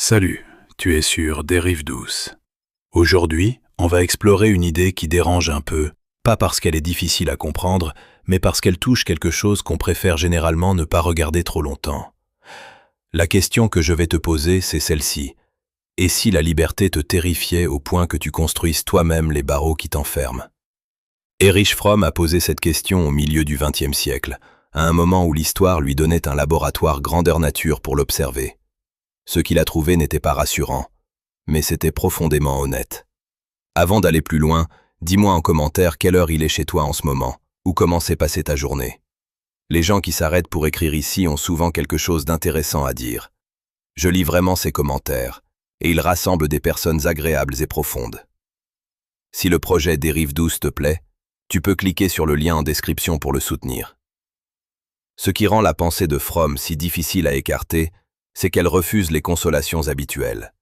Salut, tu es sur Des Rives Douces. Aujourd'hui, on va explorer une idée qui dérange un peu, pas parce qu'elle est difficile à comprendre, mais parce qu'elle touche quelque chose qu'on préfère généralement ne pas regarder trop longtemps. La question que je vais te poser, c'est celle-ci. Et si la liberté te terrifiait au point que tu construises toi-même les barreaux qui t'enferment? Erich Fromm a posé cette question au milieu du XXe siècle, à un moment où l'histoire lui donnait un laboratoire grandeur nature pour l'observer. Ce qu'il a trouvé n'était pas rassurant, mais c'était profondément honnête. Avant d'aller plus loin, dis-moi en commentaire quelle heure il est chez toi en ce moment, ou comment s'est passée ta journée. Les gens qui s'arrêtent pour écrire ici ont souvent quelque chose d'intéressant à dire. Je lis vraiment ces commentaires, et ils rassemblent des personnes agréables et profondes. Si le projet des Rives Douces te plaît, tu peux cliquer sur le lien en description pour le soutenir. Ce qui rend la pensée de Fromm si difficile à écarter, c'est qu'elle refuse les consolations habituelles.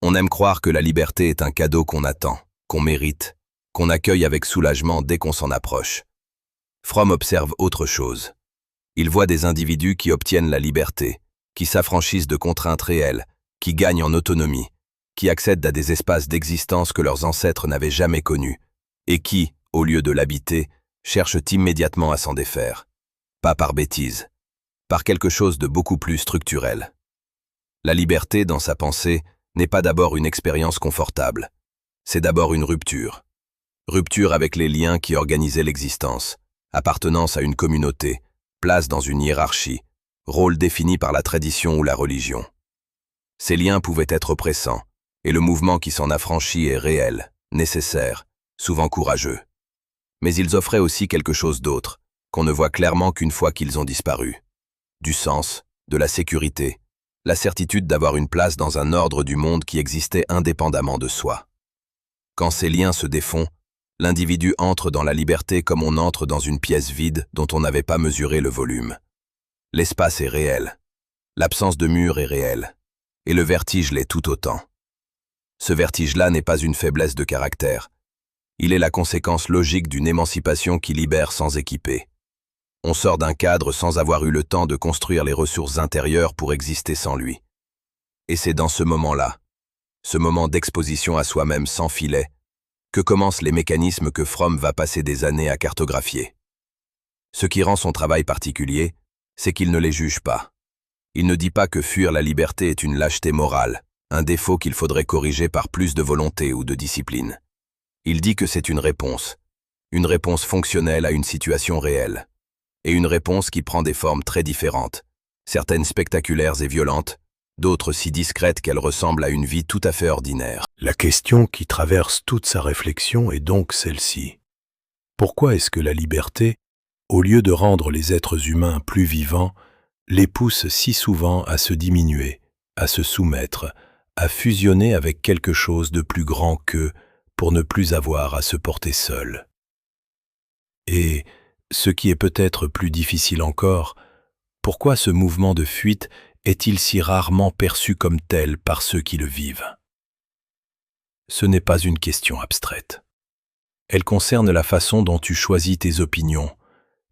On aime croire que la liberté est un cadeau qu'on attend, qu'on mérite, qu'on accueille avec soulagement dès qu'on s'en approche. Fromm observe autre chose. Il voit des individus qui obtiennent la liberté, qui s'affranchissent de contraintes réelles, qui gagnent en autonomie, qui accèdent à des espaces d'existence que leurs ancêtres n'avaient jamais connus, et qui, au lieu de l'habiter, cherchent immédiatement à s'en défaire. Pas par bêtise, par quelque chose de beaucoup plus structurel. La liberté, dans sa pensée, n'est pas d'abord une expérience confortable. C'est d'abord une rupture. Rupture avec les liens qui organisaient l'existence, appartenance à une communauté, place dans une hiérarchie, rôle défini par la tradition ou la religion. Ces liens pouvaient être oppressants, et le mouvement qui s'en affranchit est réel, nécessaire, souvent courageux. Mais ils offraient aussi quelque chose d'autre, qu'on ne voit clairement qu'une fois qu'ils ont disparu. Du sens, de la sécurité, la certitude d'avoir une place dans un ordre du monde qui existait indépendamment de soi. Quand ces liens se défont, l'individu entre dans la liberté comme on entre dans une pièce vide dont on n'avait pas mesuré le volume. L'espace est réel, l'absence de mur est réelle, et le vertige l'est tout autant. Ce vertige-là n'est pas une faiblesse de caractère. Il est la conséquence logique d'une émancipation qui libère sans équiper. On sort d'un cadre sans avoir eu le temps de construire les ressources intérieures pour exister sans lui. Et c'est dans ce moment-là, ce moment d'exposition à soi-même sans filet, que commencent les mécanismes que Fromm va passer des années à cartographier. Ce qui rend son travail particulier, c'est qu'il ne les juge pas. Il ne dit pas que fuir la liberté est une lâcheté morale, un défaut qu'il faudrait corriger par plus de volonté ou de discipline. Il dit que c'est une réponse fonctionnelle à une situation réelle. Et une réponse qui prend des formes très différentes, certaines spectaculaires et violentes, d'autres si discrètes qu'elles ressemblent à une vie tout à fait ordinaire. La question qui traverse toute sa réflexion est donc celle-ci. Pourquoi est-ce que la liberté, au lieu de rendre les êtres humains plus vivants, les pousse si souvent à se diminuer, à se soumettre, à fusionner avec quelque chose de plus grand qu'eux pour ne plus avoir à se porter seul? Et ce qui est peut-être plus difficile encore, pourquoi ce mouvement de fuite est-il si rarement perçu comme tel par ceux qui le vivent? Ce n'est pas une question abstraite. Elle concerne la façon dont tu choisis tes opinions,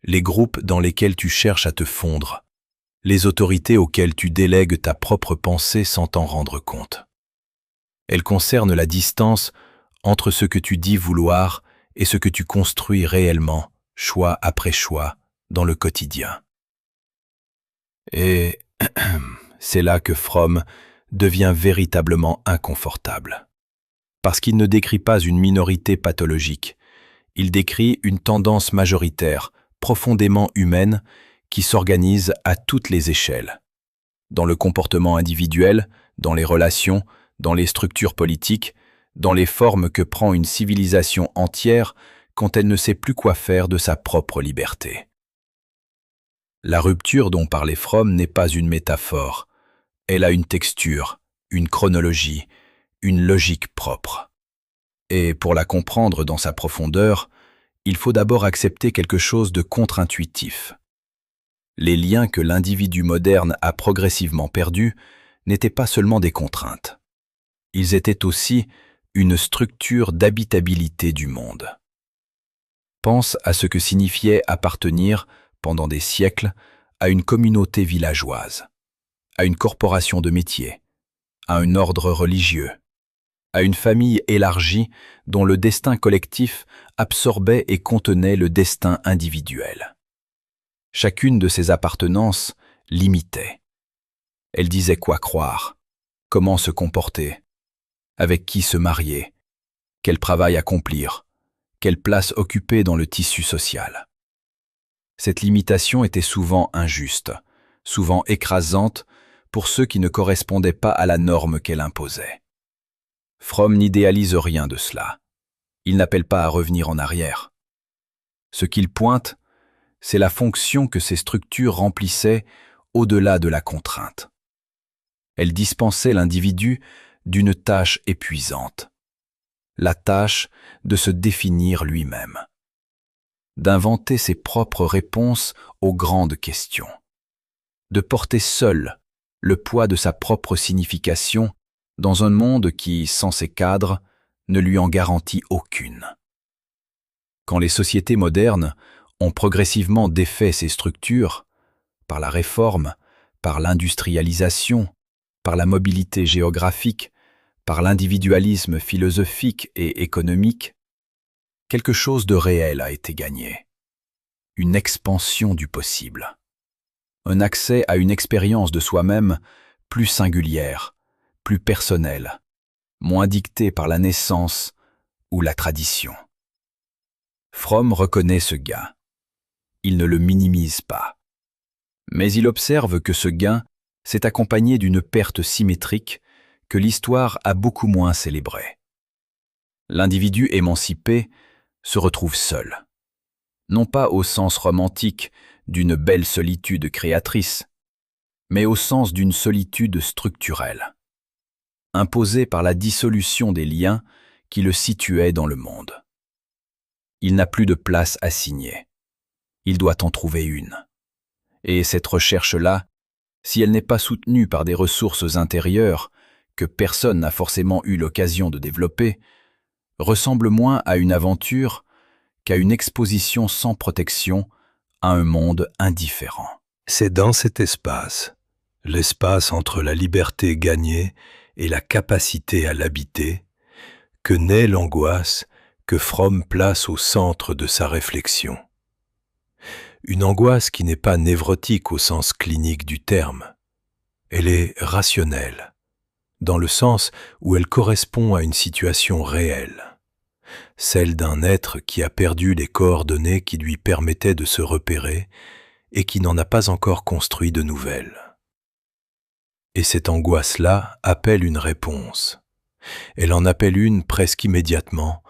les groupes dans lesquels tu cherches à te fondre, les autorités auxquelles tu délègues ta propre pensée sans t'en rendre compte. Elle concerne la distance entre ce que tu dis vouloir et ce que tu construis réellement, choix après choix, dans le quotidien. Et c'est là que Fromm devient véritablement inconfortable. Parce qu'il ne décrit pas une minorité pathologique, il décrit une tendance majoritaire, profondément humaine, qui s'organise à toutes les échelles. Dans le comportement individuel, dans les relations, dans les structures politiques, dans les formes que prend une civilisation entière quand elle ne sait plus quoi faire de sa propre liberté. La rupture dont parlait Fromm n'est pas une métaphore. Elle a une texture, une chronologie, une logique propre. Et pour la comprendre dans sa profondeur, il faut d'abord accepter quelque chose de contre-intuitif. Les liens que l'individu moderne a progressivement perdus n'étaient pas seulement des contraintes. Ils étaient aussi une structure d'habitabilité du monde. Pense à ce que signifiait appartenir, pendant des siècles, à une communauté villageoise, à une corporation de métier, à un ordre religieux, à une famille élargie dont le destin collectif absorbait et contenait le destin individuel. Chacune de ces appartenances limitait. Elle disait quoi croire, comment se comporter, avec qui se marier, quel travail accomplir, quelle place occuper dans le tissu social. Cette limitation était souvent injuste, souvent écrasante pour ceux qui ne correspondaient pas à la norme qu'elle imposait. Fromm n'idéalise rien de cela. Il n'appelle pas à revenir en arrière. Ce qu'il pointe, c'est la fonction que ces structures remplissaient au-delà de la contrainte. Elles dispensaient l'individu d'une tâche épuisante, la tâche de se définir lui-même, d'inventer ses propres réponses aux grandes questions, de porter seul le poids de sa propre signification dans un monde qui, sans ses cadres, ne lui en garantit aucune. Quand les sociétés modernes ont progressivement défait ces structures, par la réforme, par l'industrialisation, par la mobilité géographique, par l'individualisme philosophique et économique, quelque chose de réel a été gagné. Une expansion du possible. Un accès à une expérience de soi-même plus singulière, plus personnelle, moins dictée par la naissance ou la tradition. Fromm reconnaît ce gain. Il ne le minimise pas. Mais il observe que ce gain s'est accompagné d'une perte symétrique que l'histoire a beaucoup moins célébrée. L'individu émancipé se retrouve seul. Non pas au sens romantique d'une belle solitude créatrice, mais au sens d'une solitude structurelle, imposée par la dissolution des liens qui le situaient dans le monde. Il n'a plus de place assignée. Il doit en trouver une. Et cette recherche-là, si elle n'est pas soutenue par des ressources intérieures que personne n'a forcément eu l'occasion de développer, ressemble moins à une aventure qu'à une exposition sans protection à un monde indifférent. C'est dans cet espace, l'espace entre la liberté gagnée et la capacité à l'habiter, que naît l'angoisse que Fromm place au centre de sa réflexion. Une angoisse qui n'est pas névrotique au sens clinique du terme. Elle est rationnelle, dans le sens où elle correspond à une situation réelle, celle d'un être qui a perdu les coordonnées qui lui permettaient de se repérer et qui n'en a pas encore construit de nouvelles. Et cette angoisse-là appelle une réponse. Elle en appelle une presque immédiatement,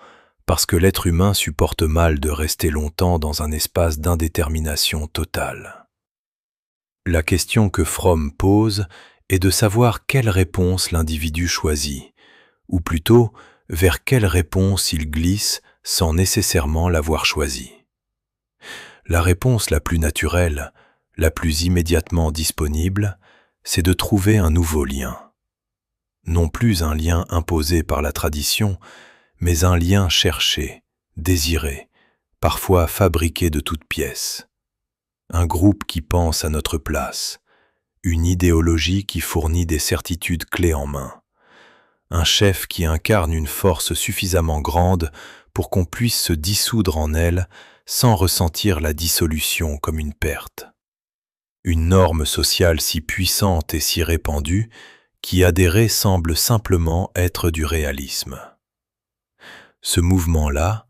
parce que l'être humain supporte mal de rester longtemps dans un espace d'indétermination totale. La question que Fromm pose est de savoir quelle réponse l'individu choisit, ou plutôt vers quelle réponse il glisse sans nécessairement l'avoir choisie. La réponse la plus naturelle, la plus immédiatement disponible, c'est de trouver un nouveau lien. Non plus un lien imposé par la tradition, mais un lien cherché, désiré, parfois fabriqué de toutes pièces. Un groupe qui pense à notre place, une idéologie qui fournit des certitudes clés en main, un chef qui incarne une force suffisamment grande pour qu'on puisse se dissoudre en elle sans ressentir la dissolution comme une perte. Une norme sociale si puissante et si répandue qu'y adhérer semble simplement être du réalisme. Ce mouvement-là,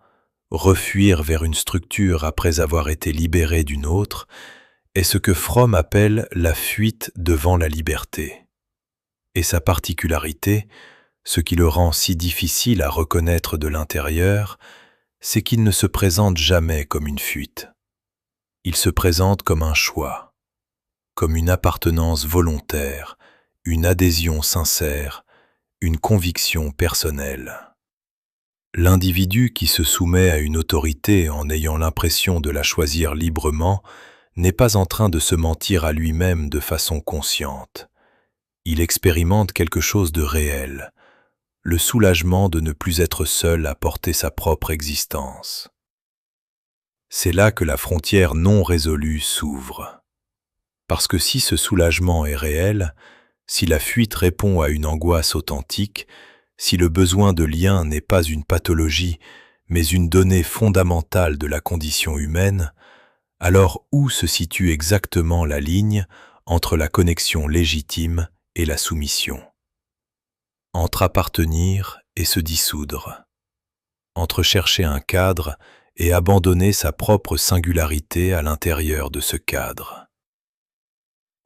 refuir vers une structure après avoir été libéré d'une autre, est ce que Fromm appelle la fuite devant la liberté. Et sa particularité, ce qui le rend si difficile à reconnaître de l'intérieur, c'est qu'il ne se présente jamais comme une fuite. Il se présente comme un choix, comme une appartenance volontaire, une adhésion sincère, une conviction personnelle. L'individu qui se soumet à une autorité en ayant l'impression de la choisir librement n'est pas en train de se mentir à lui-même de façon consciente. Il expérimente quelque chose de réel, le soulagement de ne plus être seul à porter sa propre existence. C'est là que la frontière non résolue s'ouvre. Parce que si ce soulagement est réel, Si la fuite répond à une angoisse authentique, si le besoin de lien n'est pas une pathologie, mais une donnée fondamentale de la condition humaine, alors où se situe exactement la ligne entre la connexion légitime et la soumission? Entre appartenir et se dissoudre, entre chercher un cadre et abandonner sa propre singularité à l'intérieur de ce cadre.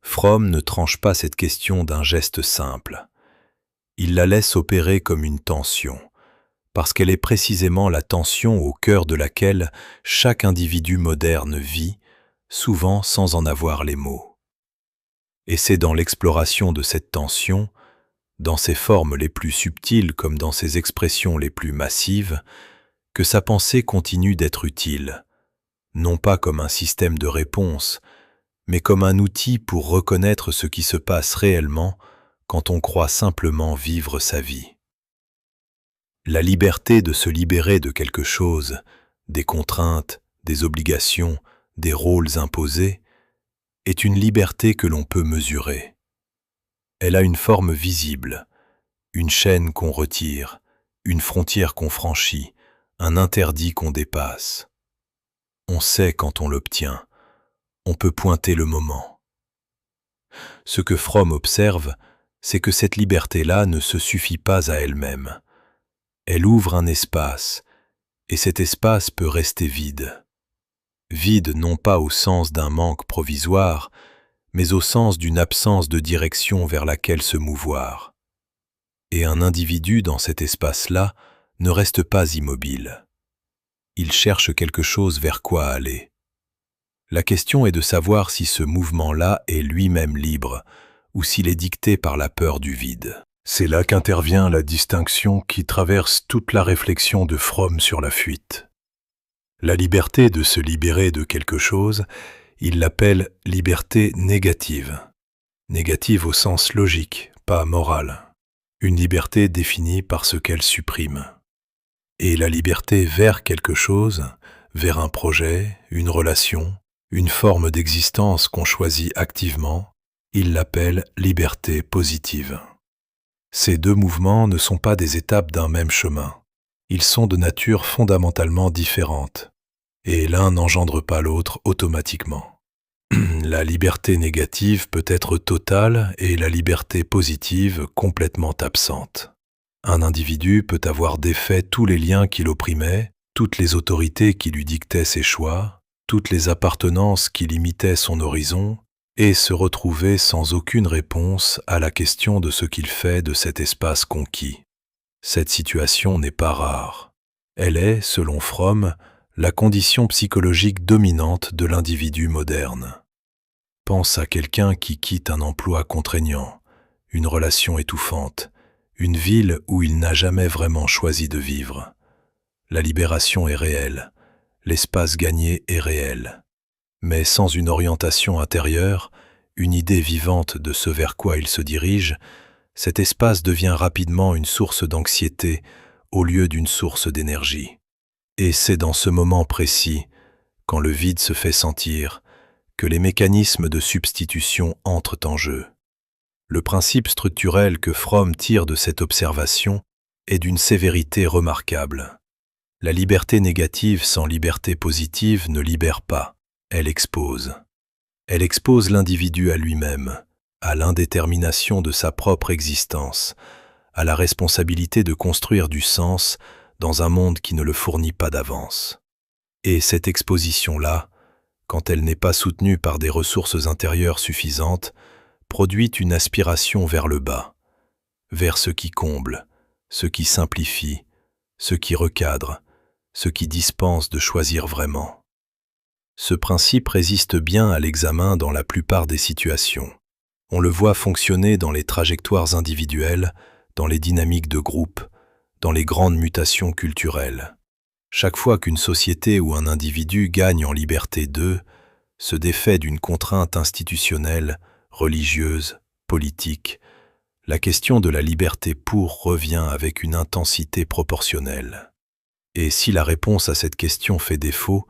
Fromm ne tranche pas cette question d'un geste simple. Il la laisse opérer comme une tension, parce qu'elle est précisément la tension au cœur de laquelle chaque individu moderne vit, souvent sans en avoir les mots. Et c'est dans l'exploration de cette tension, dans ses formes les plus subtiles comme dans ses expressions les plus massives, que sa pensée continue d'être utile, non pas comme un système de réponse, mais comme un outil pour reconnaître ce qui se passe réellement quand on croit simplement vivre sa vie. La liberté de se libérer de quelque chose, des contraintes, des obligations, des rôles imposés, est une liberté que l'on peut mesurer. Elle a une forme visible, une chaîne qu'on retire, une frontière qu'on franchit, un interdit qu'on dépasse. On sait quand on l'obtient, on peut pointer le moment. Ce que Fromm observe, c'est que cette liberté-là ne se suffit pas à elle-même. Elle ouvre un espace, et cet espace peut rester vide. Vide non pas au sens d'un manque provisoire, mais au sens d'une absence de direction vers laquelle se mouvoir. Et un individu dans cet espace-là ne reste pas immobile. Il cherche quelque chose vers quoi aller. La question est de savoir si ce mouvement-là est lui-même libre, ou s'il est dicté par la peur du vide. C'est là qu'intervient la distinction qui traverse toute la réflexion de Fromm sur la fuite. La liberté de se libérer de quelque chose, il l'appelle liberté négative. Négative au sens logique, pas moral. Une liberté définie par ce qu'elle supprime. Et la liberté vers quelque chose, vers un projet, une relation, une forme d'existence qu'on choisit activement, il l'appelle liberté positive. Ces deux mouvements ne sont pas des étapes d'un même chemin. Ils sont de nature fondamentalement différente, et l'un n'engendre pas l'autre automatiquement. La liberté négative peut être totale et la liberté positive complètement absente. Un individu peut avoir défait tous les liens qui l'opprimaient, toutes les autorités qui lui dictaient ses choix, toutes les appartenances qui limitaient son horizon, et se retrouver sans aucune réponse à la question de ce qu'il fait de cet espace conquis. Cette situation n'est pas rare. Elle est, selon Fromm, la condition psychologique dominante de l'individu moderne. Pense à quelqu'un qui quitte un emploi contraignant, une relation étouffante, une ville où il n'a jamais vraiment choisi de vivre. La libération est réelle, l'espace gagné est réel. Mais sans une orientation intérieure, une idée vivante de ce vers quoi il se dirige, cet espace devient rapidement une source d'anxiété au lieu d'une source d'énergie. Et c'est dans ce moment précis, quand le vide se fait sentir, que les mécanismes de substitution entrent en jeu. Le principe structurel que Fromm tire de cette observation est d'une sévérité remarquable. La liberté négative sans liberté positive ne libère pas. Elle expose. Elle expose l'individu à lui-même, à l'indétermination de sa propre existence, à la responsabilité de construire du sens dans un monde qui ne le fournit pas d'avance. Et cette exposition-là, quand elle n'est pas soutenue par des ressources intérieures suffisantes, produit une aspiration vers le bas, vers ce qui comble, ce qui simplifie, ce qui recadre, ce qui dispense de choisir vraiment. Ce principe résiste bien à l'examen dans la plupart des situations. On le voit fonctionner dans les trajectoires individuelles, dans les dynamiques de groupe, dans les grandes mutations culturelles. Chaque fois qu'une société ou un individu gagne en liberté d'eux, se défait d'une contrainte institutionnelle, religieuse, politique, la question de la liberté pour revient avec une intensité proportionnelle. Et si la réponse à cette question fait défaut,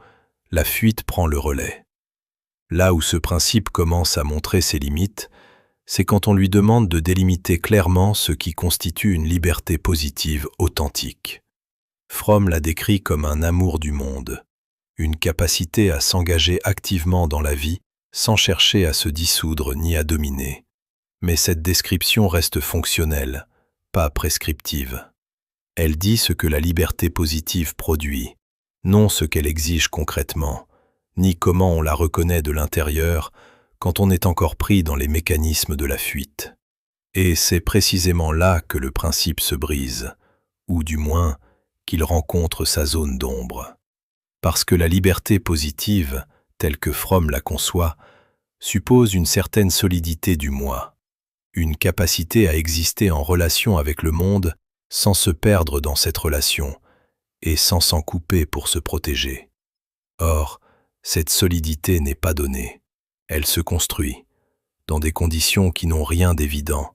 la fuite prend le relais. Là où ce principe commence à montrer ses limites, c'est quand on lui demande de délimiter clairement ce qui constitue une liberté positive authentique. Fromm l'a décrit comme un amour du monde, une capacité à s'engager activement dans la vie sans chercher à se dissoudre ni à dominer. Mais cette description reste fonctionnelle, pas prescriptive. Elle dit ce que la liberté positive produit, non ce qu'elle exige concrètement, ni comment on la reconnaît de l'intérieur quand on est encore pris dans les mécanismes de la fuite. Et c'est précisément là que le principe se brise, ou du moins qu'il rencontre sa zone d'ombre. Parce que la liberté positive, telle que Fromm la conçoit, suppose une certaine solidité du moi, une capacité à exister en relation avec le monde sans se perdre dans cette relation et sans s'en couper pour se protéger. Or, cette solidité n'est pas donnée. Elle se construit, dans des conditions qui n'ont rien d'évident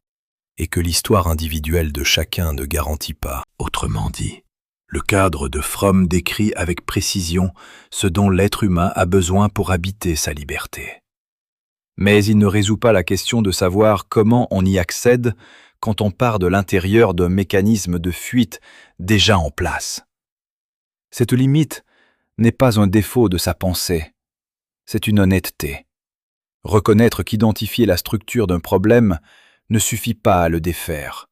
et que l'histoire individuelle de chacun ne garantit pas. Autrement dit, le cadre de Fromm décrit avec précision ce dont l'être humain a besoin pour habiter sa liberté. Mais il ne résout pas la question de savoir comment on y accède quand on part de l'intérieur d'un mécanisme de fuite déjà en place. Cette limite n'est pas un défaut de sa pensée, c'est une honnêteté. Reconnaître qu'identifier la structure d'un problème ne suffit pas à le défaire,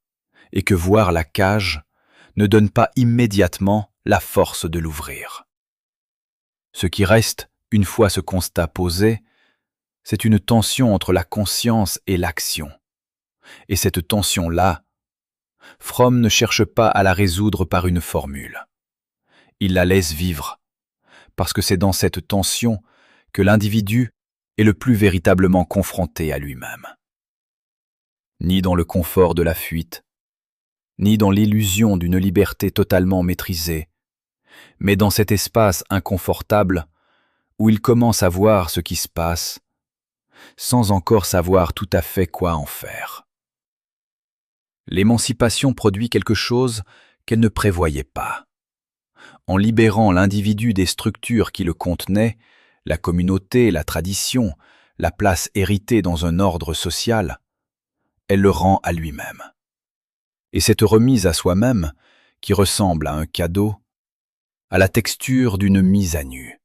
et que voir la cage ne donne pas immédiatement la force de l'ouvrir. Ce qui reste, une fois ce constat posé, c'est une tension entre la conscience et l'action. Et cette tension-là, Fromm ne cherche pas à la résoudre par une formule. Il la laisse vivre, parce que c'est dans cette tension que l'individu est le plus véritablement confronté à lui-même. Ni dans le confort de la fuite, ni dans l'illusion d'une liberté totalement maîtrisée, mais dans cet espace inconfortable où il commence à voir ce qui se passe, sans encore savoir tout à fait quoi en faire. L'émancipation produit quelque chose qu'elle ne prévoyait pas. En libérant l'individu des structures qui le contenaient, la communauté, la tradition, la place héritée dans un ordre social, elle le rend à lui-même. Et cette remise à soi-même, qui ressemble à un cadeau, a la texture d'une mise à nu.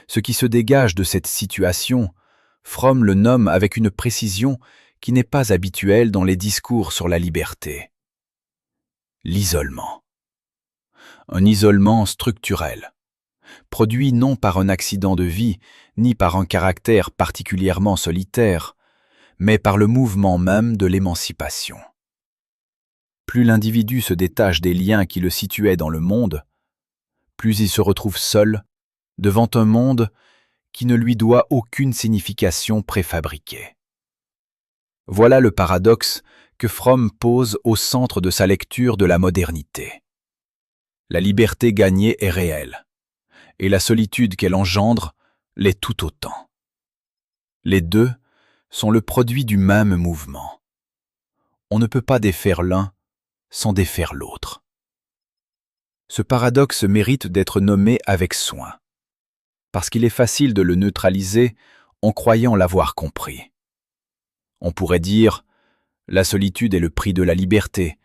Ce qui se dégage de cette situation, Fromm le nomme avec une précision qui n'est pas habituelle dans les discours sur la liberté. L'isolement. Un isolement structurel, produit non par un accident de vie, ni par un caractère particulièrement solitaire, mais par le mouvement même de l'émancipation. Plus l'individu se détache des liens qui le situaient dans le monde, plus il se retrouve seul, devant un monde qui ne lui doit aucune signification préfabriquée. Voilà le paradoxe que Fromm pose au centre de sa lecture de la modernité. La liberté gagnée est réelle, et la solitude qu'elle engendre l'est tout autant. Les deux sont le produit du même mouvement. On ne peut pas défaire l'un sans défaire l'autre. Ce paradoxe mérite d'être nommé avec soin, parce qu'il est facile de le neutraliser en croyant l'avoir compris. On pourrait dire « la solitude est le prix de la liberté,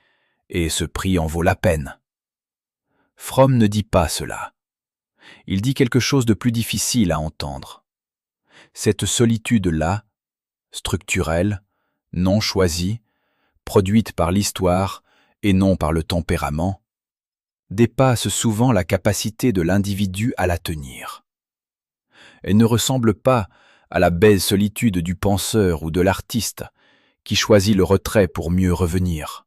et ce prix en vaut la peine ». Fromm ne dit pas cela. Il dit quelque chose de plus difficile à entendre. Cette solitude-là, structurelle, non choisie, produite par l'histoire et non par le tempérament, dépasse souvent la capacité de l'individu à la tenir. Elle ne ressemble pas à la belle solitude du penseur ou de l'artiste qui choisit le retrait pour mieux revenir.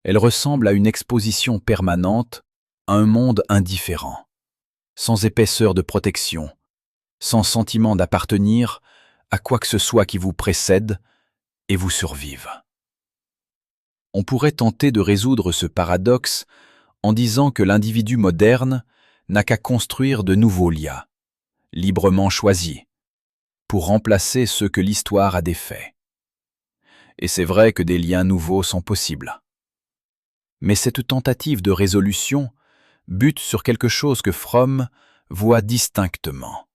Elle ressemble à une exposition permanente à un monde indifférent, sans épaisseur de protection, sans sentiment d'appartenir à quoi que ce soit qui vous précède et vous survive. On pourrait tenter de résoudre ce paradoxe en disant que l'individu moderne n'a qu'à construire de nouveaux liens, librement choisis, pour remplacer ceux que l'histoire a défaits. Et c'est vrai que des liens nouveaux sont possibles. Mais cette tentative de résolution bute sur quelque chose que Fromm voit distinctement.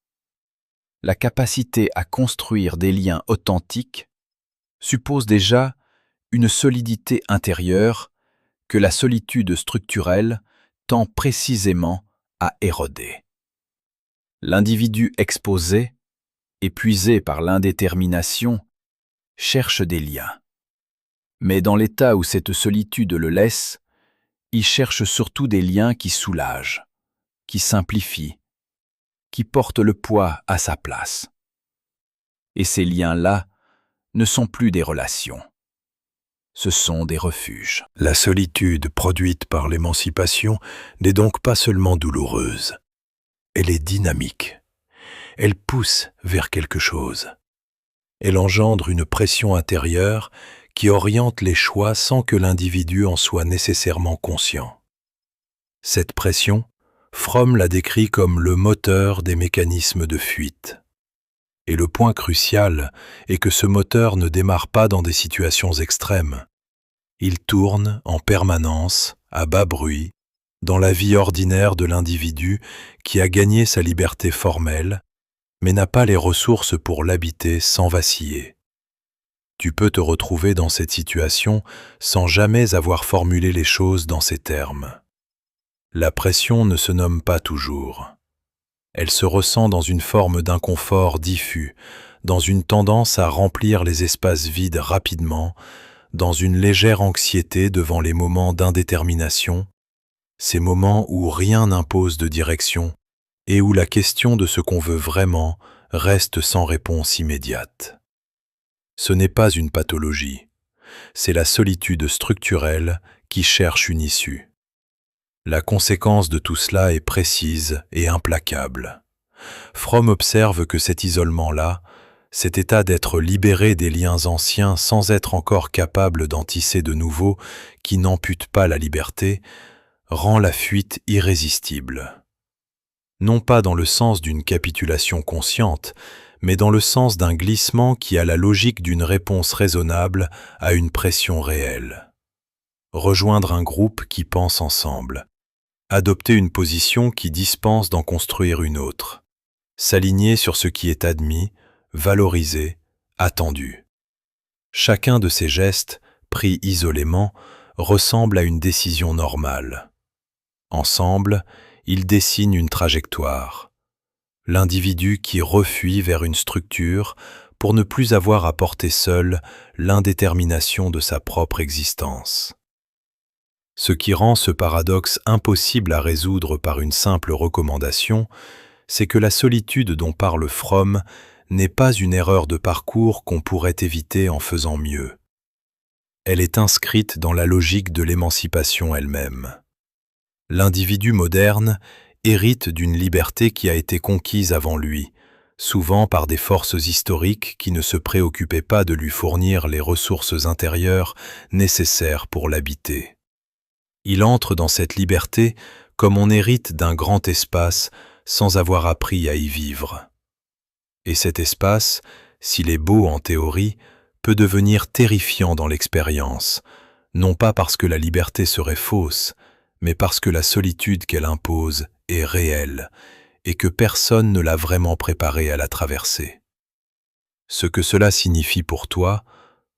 La capacité à construire des liens authentiques suppose déjà une solidité intérieure que la solitude structurelle tend précisément à éroder. L'individu exposé, épuisé par l'indétermination, cherche des liens. Mais dans l'état où cette solitude le laisse, il cherche surtout des liens qui soulagent, qui simplifient, qui portent le poids à sa place. Et ces liens-là ne sont plus des relations. Ce sont des refuges. La solitude produite par l'émancipation n'est donc pas seulement douloureuse. Elle est dynamique. Elle pousse vers quelque chose. Elle engendre une pression intérieure qui oriente les choix sans que l'individu en soit nécessairement conscient. Cette pression, Fromm l'a décrit comme le moteur des mécanismes de fuite. Et le point crucial est que ce moteur ne démarre pas dans des situations extrêmes. Il tourne en permanence, à bas bruit, dans la vie ordinaire de l'individu qui a gagné sa liberté formelle, mais n'a pas les ressources pour l'habiter sans vaciller. Tu peux te retrouver dans cette situation sans jamais avoir formulé les choses dans ces termes. La pression ne se nomme pas toujours. Elle se ressent dans une forme d'inconfort diffus, dans une tendance à remplir les espaces vides rapidement, dans une légère anxiété devant les moments d'indétermination, ces moments où rien n'impose de direction et où la question de ce qu'on veut vraiment reste sans réponse immédiate. Ce n'est pas une pathologie, c'est la solitude structurelle qui cherche une issue. La conséquence de tout cela est précise et implacable. Fromm observe que cet isolement-là, cet état d'être libéré des liens anciens sans être encore capable d'en tisser de nouveaux qui n'amputent pas la liberté, rend la fuite irrésistible. Non pas dans le sens d'une capitulation consciente, mais dans le sens d'un glissement qui a la logique d'une réponse raisonnable à une pression réelle. Rejoindre un groupe qui pense ensemble. Adopter une position qui dispense d'en construire une autre. S'aligner sur ce qui est admis, valorisé, attendu. Chacun de ces gestes, pris isolément, ressemble à une décision normale. Ensemble, ils dessinent une trajectoire. L'individu qui refuit vers une structure pour ne plus avoir à porter seul l'indétermination de sa propre existence. Ce qui rend ce paradoxe impossible à résoudre par une simple recommandation, c'est que la solitude dont parle Fromm n'est pas une erreur de parcours qu'on pourrait éviter en faisant mieux. Elle est inscrite dans la logique de l'émancipation elle-même. L'individu moderne hérite d'une liberté qui a été conquise avant lui, souvent par des forces historiques qui ne se préoccupaient pas de lui fournir les ressources intérieures nécessaires pour l'habiter. Il entre dans cette liberté comme on hérite d'un grand espace sans avoir appris à y vivre. Et cet espace, s'il est beau en théorie, peut devenir terrifiant dans l'expérience, non pas parce que la liberté serait fausse, mais parce que la solitude qu'elle impose est réelle et que personne ne l'a vraiment préparée à la traverser. Ce que cela signifie pour toi,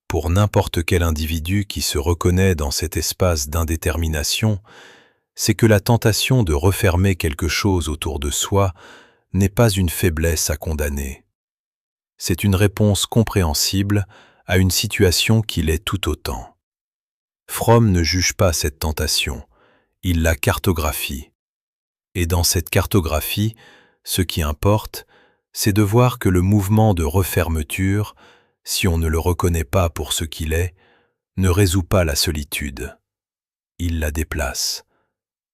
pour n'importe quel individu qui se reconnaît dans cet espace d'indétermination, c'est que la tentation de refermer quelque chose autour de soi n'est pas une faiblesse à condamner. C'est une réponse compréhensible à une situation qui l'est tout autant. Fromm ne juge pas cette tentation, il la cartographie. Et dans cette cartographie, ce qui importe, c'est de voir que le mouvement de refermeture, si on ne le reconnaît pas pour ce qu'il est, ne résout pas la solitude. Il la déplace.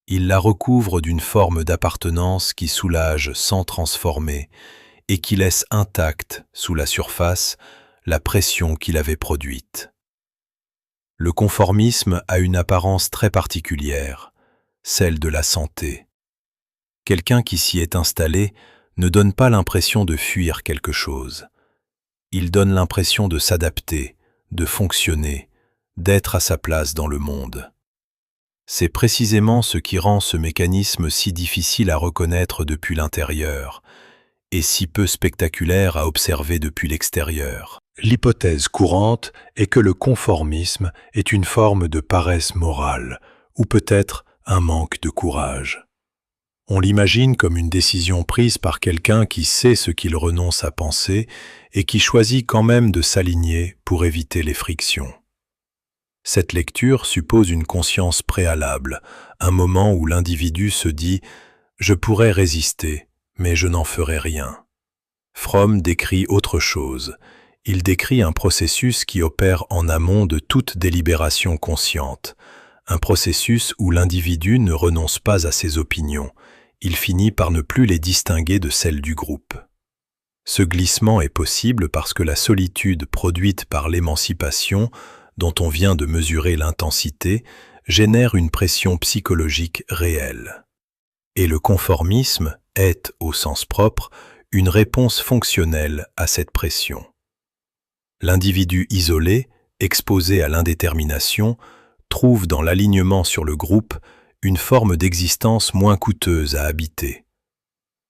Il la recouvre d'une forme d'appartenance qui soulage sans transformer et qui laisse intacte, sous la surface, la pression qu'il avait produite. Le conformisme a une apparence très particulière, celle de la santé. Quelqu'un qui s'y est installé ne donne pas l'impression de fuir quelque chose. Il donne l'impression de s'adapter, de fonctionner, d'être à sa place dans le monde. C'est précisément ce qui rend ce mécanisme si difficile à reconnaître depuis l'intérieur et si peu spectaculaire à observer depuis l'extérieur. L'hypothèse courante est que le conformisme est une forme de paresse morale, ou peut-être un manque de courage. On l'imagine comme une décision prise par quelqu'un qui sait ce qu'il renonce à penser et qui choisit quand même de s'aligner pour éviter les frictions. Cette lecture suppose une conscience préalable, un moment où l'individu se dit « je pourrais résister, mais je n'en ferai rien ». Fromm décrit autre chose. Il décrit un processus qui opère en amont de toute délibération consciente, un processus où l'individu ne renonce pas à ses opinions, il finit par ne plus les distinguer de celles du groupe. Ce glissement est possible parce que la solitude produite par l'émancipation, dont on vient de mesurer l'intensité, génère une pression psychologique réelle. Et le conformisme est, au sens propre, une réponse fonctionnelle à cette pression. L'individu isolé, exposé à l'indétermination, trouve dans l'alignement sur le groupe une forme d'existence moins coûteuse à habiter.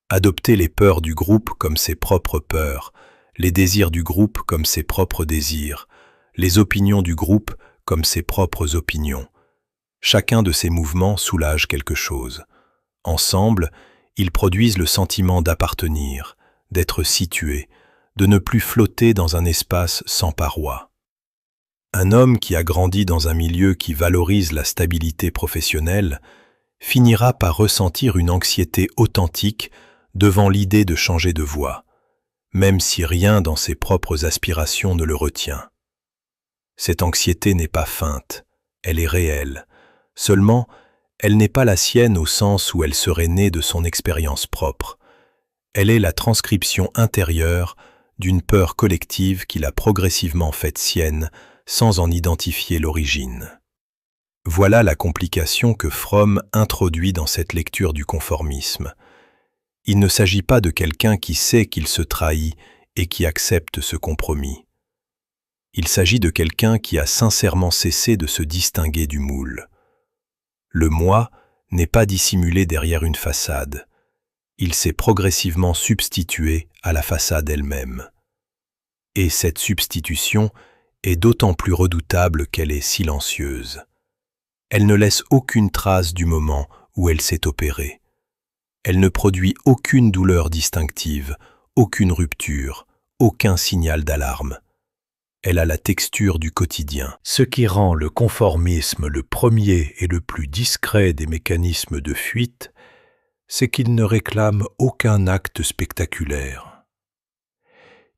Adopter les peurs du groupe comme ses propres peurs, les désirs du groupe comme ses propres désirs, les opinions du groupe comme ses propres opinions. Chacun de ces mouvements soulage quelque chose. Ensemble, ils produisent le sentiment d'appartenir, d'être situé, de ne plus flotter dans un espace sans parois. Un homme qui a grandi dans un milieu qui valorise la stabilité professionnelle finira par ressentir une anxiété authentique devant l'idée de changer de voie, même si rien dans ses propres aspirations ne le retient. Cette anxiété n'est pas feinte, elle est réelle. Seulement, elle n'est pas la sienne au sens où elle serait née de son expérience propre. Elle est la transcription intérieure d'une peur collective qu'il a progressivement faite sienne sans en identifier l'origine. Voilà la complication que Fromm introduit dans cette lecture du conformisme. Il ne s'agit pas de quelqu'un qui sait qu'il se trahit et qui accepte ce compromis. Il s'agit de quelqu'un qui a sincèrement cessé de se distinguer du moule. Le moi n'est pas dissimulé derrière une façade. Il s'est progressivement substitué à la façade elle-même. Et cette substitution est d'autant plus redoutable qu'elle est silencieuse. Elle ne laisse aucune trace du moment où elle s'est opérée. Elle ne produit aucune douleur distinctive, aucune rupture, aucun signal d'alarme. Elle a la texture du quotidien. Ce qui rend le conformisme le premier et le plus discret des mécanismes de fuite, c'est qu'il ne réclame aucun acte spectaculaire.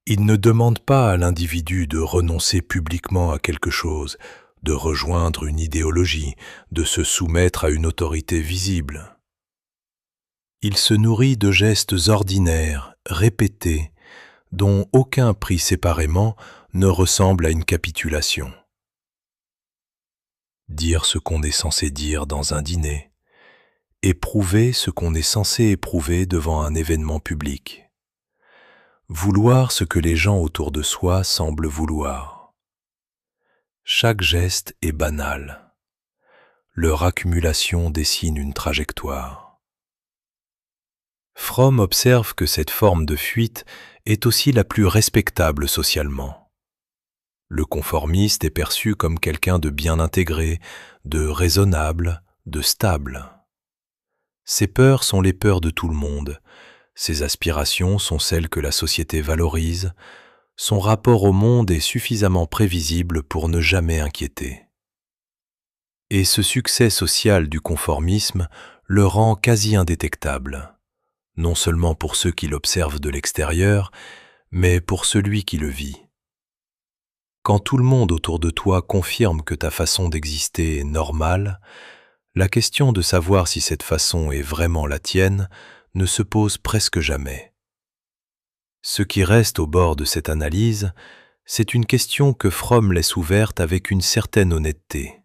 Il ne demande pas à l'individu de renoncer publiquement à quelque chose, de rejoindre une idéologie, de se soumettre à une autorité visible. Il se nourrit de gestes ordinaires, répétés, dont aucun pris séparément ne ressemble à une capitulation. Dire ce qu'on est censé dire dans un dîner, éprouver ce qu'on est censé éprouver devant un événement public. Vouloir ce que les gens autour de soi semblent vouloir. Chaque geste est banal. Leur accumulation dessine une trajectoire. Fromm observe que cette forme de fuite est aussi la plus respectable socialement. Le conformiste est perçu comme quelqu'un de bien intégré, de raisonnable, de stable. Ses peurs sont les peurs de tout le monde. Ses aspirations sont celles que la société valorise. Son rapport au monde est suffisamment prévisible pour ne jamais inquiéter. Et ce succès social du conformisme le rend quasi indétectable, non seulement pour ceux qui l'observent de l'extérieur, mais pour celui qui le vit. Quand tout le monde autour de toi confirme que ta façon d'exister est normale, la question de savoir si cette façon est vraiment la tienne ne se pose presque jamais. Ce qui reste au bord de cette analyse, c'est une question que Fromm laisse ouverte avec une certaine honnêteté.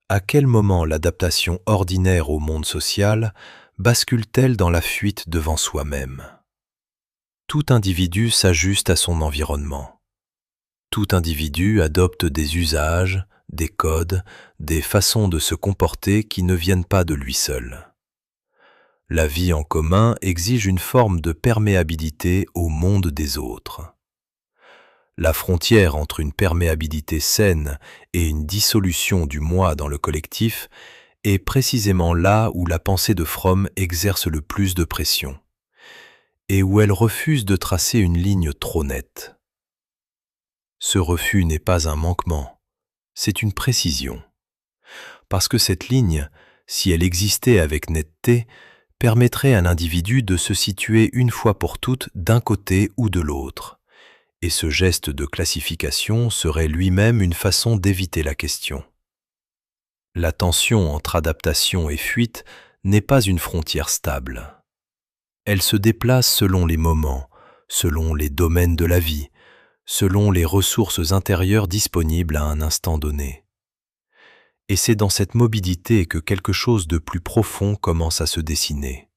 À quel moment l'adaptation ordinaire au monde social bascule-t-elle dans la fuite devant soi-même? Tout individu s'ajuste à son environnement. Tout individu adopte des usages, des codes, des façons de se comporter qui ne viennent pas de lui seul. La vie en commun exige une forme de perméabilité au monde des autres. La frontière entre une perméabilité saine et une dissolution du moi dans le collectif est précisément là où la pensée de Fromm exerce le plus de pression, et où elle refuse de tracer une ligne trop nette. Ce refus n'est pas un manquement, c'est une précision. Parce que cette ligne, si elle existait avec netteté, permettrait à l'individu de se situer une fois pour toutes d'un côté ou de l'autre. Et ce geste de classification serait lui-même une façon d'éviter la question. La tension entre adaptation et fuite n'est pas une frontière stable. Elle se déplace selon les moments, selon les domaines de la vie, selon les ressources intérieures disponibles à un instant donné. Et c'est dans cette mobilité que quelque chose de plus profond commence à se dessiner.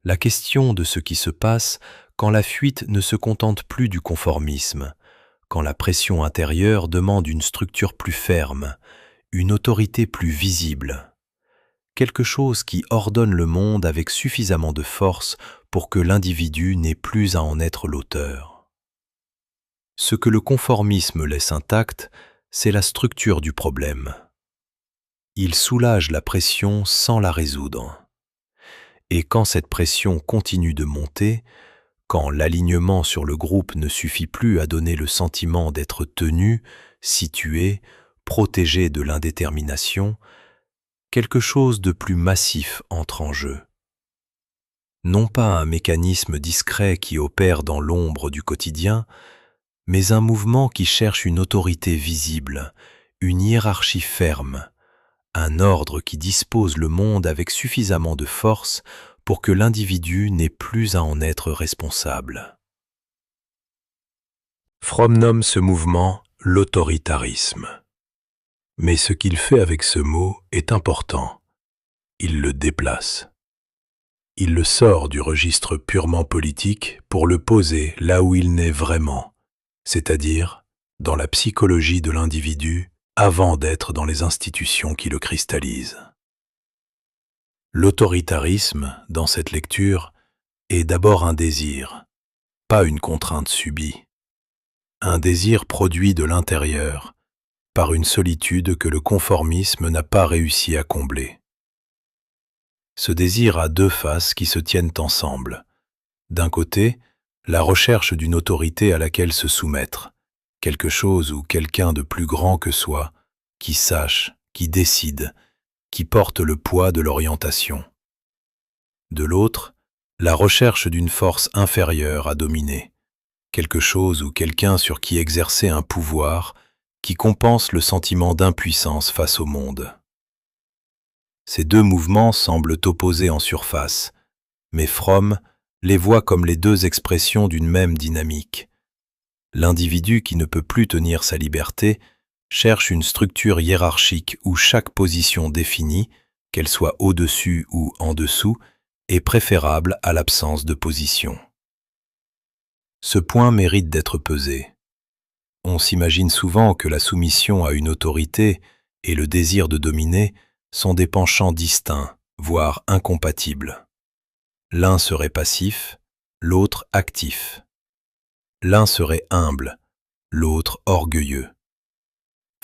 La question de ce qui se passe quand la fuite ne se contente plus du conformisme, quand la pression intérieure demande une structure plus ferme, une autorité plus visible, quelque chose qui ordonne le monde avec suffisamment de force pour que l'individu n'ait plus à en être l'auteur. Ce que le conformisme laisse intact, c'est la structure du problème. Il soulage la pression sans la résoudre. Et quand cette pression continue de monter, quand l'alignement sur le groupe ne suffit plus à donner le sentiment d'être tenu, situé, protégé de l'indétermination, quelque chose de plus massif entre en jeu. Non pas un mécanisme discret qui opère dans l'ombre du quotidien, mais un mouvement qui cherche une autorité visible, une hiérarchie ferme, un ordre qui dispose le monde avec suffisamment de force pour que l'individu n'ait plus à en être responsable. Fromm nomme ce mouvement l'autoritarisme. Mais ce qu'il fait avec ce mot est important. Il le déplace. Il le sort du registre purement politique pour le poser là où il naît vraiment, c'est-à-dire dans la psychologie de l'individu avant d'être dans les institutions qui le cristallisent. L'autoritarisme, dans cette lecture, est d'abord un désir, pas une contrainte subie. Un désir produit de l'intérieur, par une solitude que le conformisme n'a pas réussi à combler. Ce désir a deux faces qui se tiennent ensemble. D'un côté, la recherche d'une autorité à laquelle se soumettre, quelque chose ou quelqu'un de plus grand que soi, qui sache, qui décide, qui porte le poids de l'orientation. De l'autre, la recherche d'une force inférieure à dominer, quelque chose ou quelqu'un sur qui exercer un pouvoir qui compense le sentiment d'impuissance face au monde. Ces deux mouvements semblent opposés en surface, mais Fromm les voit comme les deux expressions d'une même dynamique. L'individu qui ne peut plus tenir sa liberté cherche une structure hiérarchique où chaque position définie, qu'elle soit au-dessus ou en dessous, est préférable à l'absence de position. Ce point mérite d'être pesé. On s'imagine souvent que la soumission à une autorité et le désir de dominer sont des penchants distincts, voire incompatibles. L'un serait passif, l'autre actif. L'un serait humble, l'autre orgueilleux.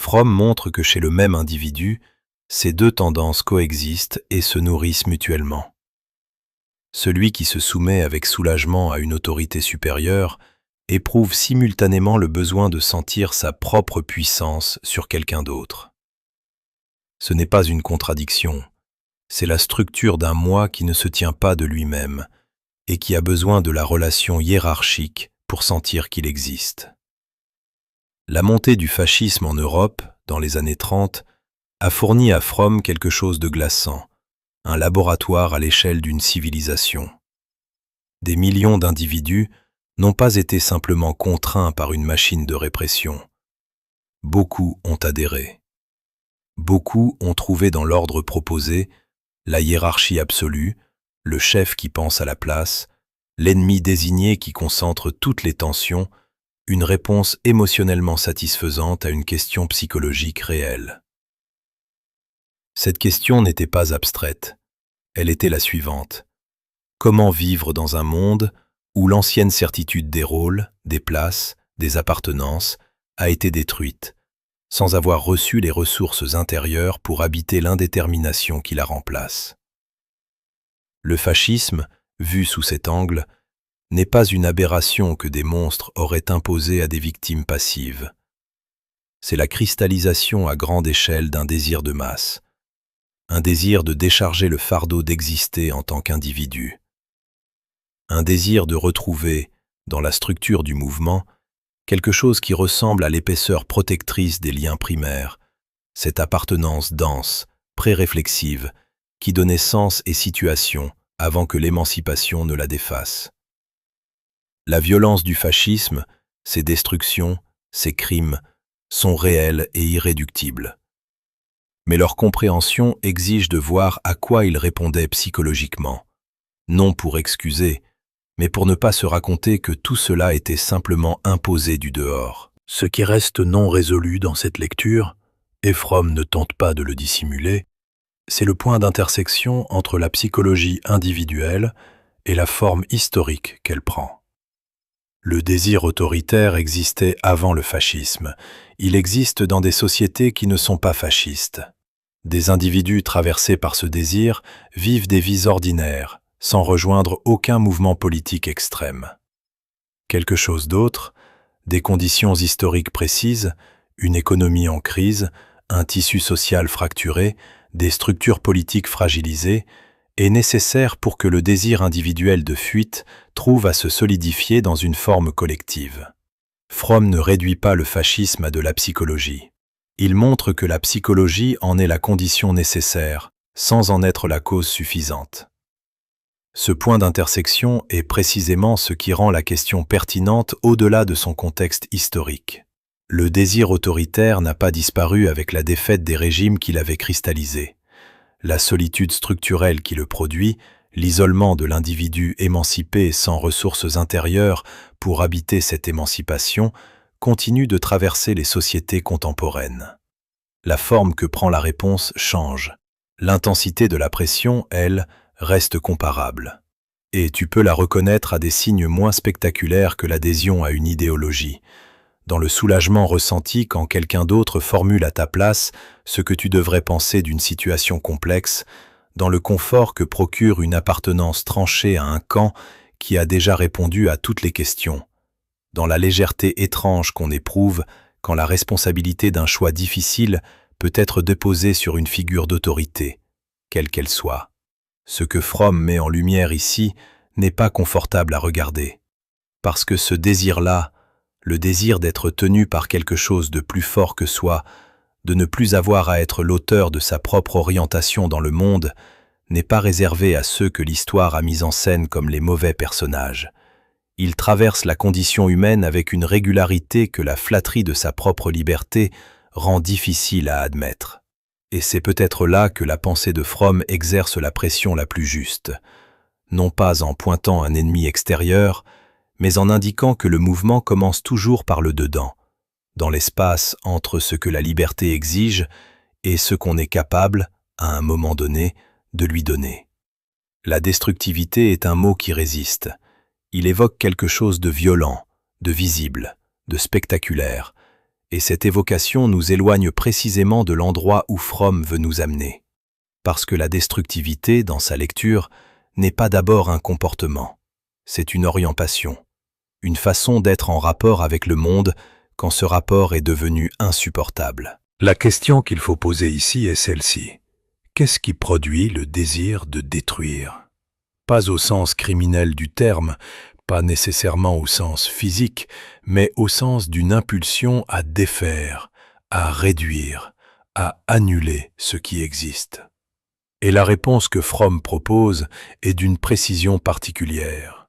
Fromm montre que chez le même individu, ces deux tendances coexistent et se nourrissent mutuellement. Celui qui se soumet avec soulagement à une autorité supérieure éprouve simultanément le besoin de sentir sa propre puissance sur quelqu'un d'autre. Ce n'est pas une contradiction, c'est la structure d'un moi qui ne se tient pas de lui-même et qui a besoin de la relation hiérarchique pour sentir qu'il existe. La montée du fascisme en Europe, dans les années 30, a fourni à Fromm quelque chose de glaçant, un laboratoire à l'échelle d'une civilisation. Des millions d'individus n'ont pas été simplement contraints par une machine de répression. Beaucoup ont adhéré. Beaucoup ont trouvé dans l'ordre proposé la hiérarchie absolue, le chef qui pense à la place, l'ennemi désigné qui concentre toutes les tensions, une réponse émotionnellement satisfaisante à une question psychologique réelle. Cette question n'était pas abstraite, elle était la suivante. Comment vivre dans un monde où l'ancienne certitude des rôles, des places, des appartenances, a été détruite, sans avoir reçu les ressources intérieures pour habiter l'indétermination qui la remplace. Le fascisme, vu sous cet angle, n'est pas une aberration que des monstres auraient imposée à des victimes passives. C'est la cristallisation à grande échelle d'un désir de masse, un désir de décharger le fardeau d'exister en tant qu'individu, un désir de retrouver, dans la structure du mouvement, quelque chose qui ressemble à l'épaisseur protectrice des liens primaires, cette appartenance dense, pré-réflexive, qui donnait sens et situation avant que l'émancipation ne la défasse. La violence du fascisme, ses destructions, ses crimes, sont réels et irréductibles. Mais leur compréhension exige de voir à quoi ils répondaient psychologiquement, non pour excuser, mais pour ne pas se raconter que tout cela était simplement imposé du dehors. Ce qui reste non résolu dans cette lecture, et Fromm ne tente pas de le dissimuler, c'est le point d'intersection entre la psychologie individuelle et la forme historique qu'elle prend. Le désir autoritaire existait avant le fascisme. Il existe dans des sociétés qui ne sont pas fascistes. Des individus traversés par ce désir vivent des vies ordinaires, sans rejoindre aucun mouvement politique extrême. Quelque chose d'autre, des conditions historiques précises, une économie en crise, un tissu social fracturé, des structures politiques fragilisées, est nécessaire pour que le désir individuel de fuite trouve à se solidifier dans une forme collective. Fromm ne réduit pas le fascisme à de la psychologie. Il montre que la psychologie en est la condition nécessaire, sans en être la cause suffisante. Ce point d'intersection est précisément ce qui rend la question pertinente au-delà de son contexte historique. Le désir autoritaire n'a pas disparu avec la défaite des régimes qui l'avaient cristallisé. La solitude structurelle qui le produit, l'isolement de l'individu émancipé sans ressources intérieures pour habiter cette émancipation, continue de traverser les sociétés contemporaines. La forme que prend la réponse change. L'intensité de la pression, elle, reste comparable. Et tu peux la reconnaître à des signes moins spectaculaires que l'adhésion à une idéologie. Dans le soulagement ressenti quand quelqu'un d'autre formule à ta place ce que tu devrais penser d'une situation complexe, dans le confort que procure une appartenance tranchée à un camp qui a déjà répondu à toutes les questions, dans la légèreté étrange qu'on éprouve quand la responsabilité d'un choix difficile peut être déposée sur une figure d'autorité, quelle qu'elle soit. Ce que Fromm met en lumière ici n'est pas confortable à regarder, parce que ce désir-là, le désir d'être tenu par quelque chose de plus fort que soi, de ne plus avoir à être l'auteur de sa propre orientation dans le monde, n'est pas réservé à ceux que l'histoire a mis en scène comme les mauvais personnages. Il traverse la condition humaine avec une régularité que la flatterie de sa propre liberté rend difficile à admettre. Et c'est peut-être là que la pensée de Fromm exerce la pression la plus juste, non pas en pointant un ennemi extérieur, mais en indiquant que le mouvement commence toujours par le dedans, dans l'espace entre ce que la liberté exige et ce qu'on est capable, à un moment donné, de lui donner. La destructivité est un mot qui résiste. Il évoque quelque chose de violent, de visible, de spectaculaire, et cette évocation nous éloigne précisément de l'endroit où Fromm veut nous amener. Parce que la destructivité, dans sa lecture, n'est pas d'abord un comportement, c'est une orientation, une façon d'être en rapport avec le monde quand ce rapport est devenu insupportable. La question qu'il faut poser ici est celle-ci. Qu'est-ce qui produit le désir de détruire? Pas au sens criminel du terme, pas nécessairement au sens physique, mais au sens d'une impulsion à défaire, à réduire, à annuler ce qui existe. Et la réponse que Fromm propose est d'une précision particulière.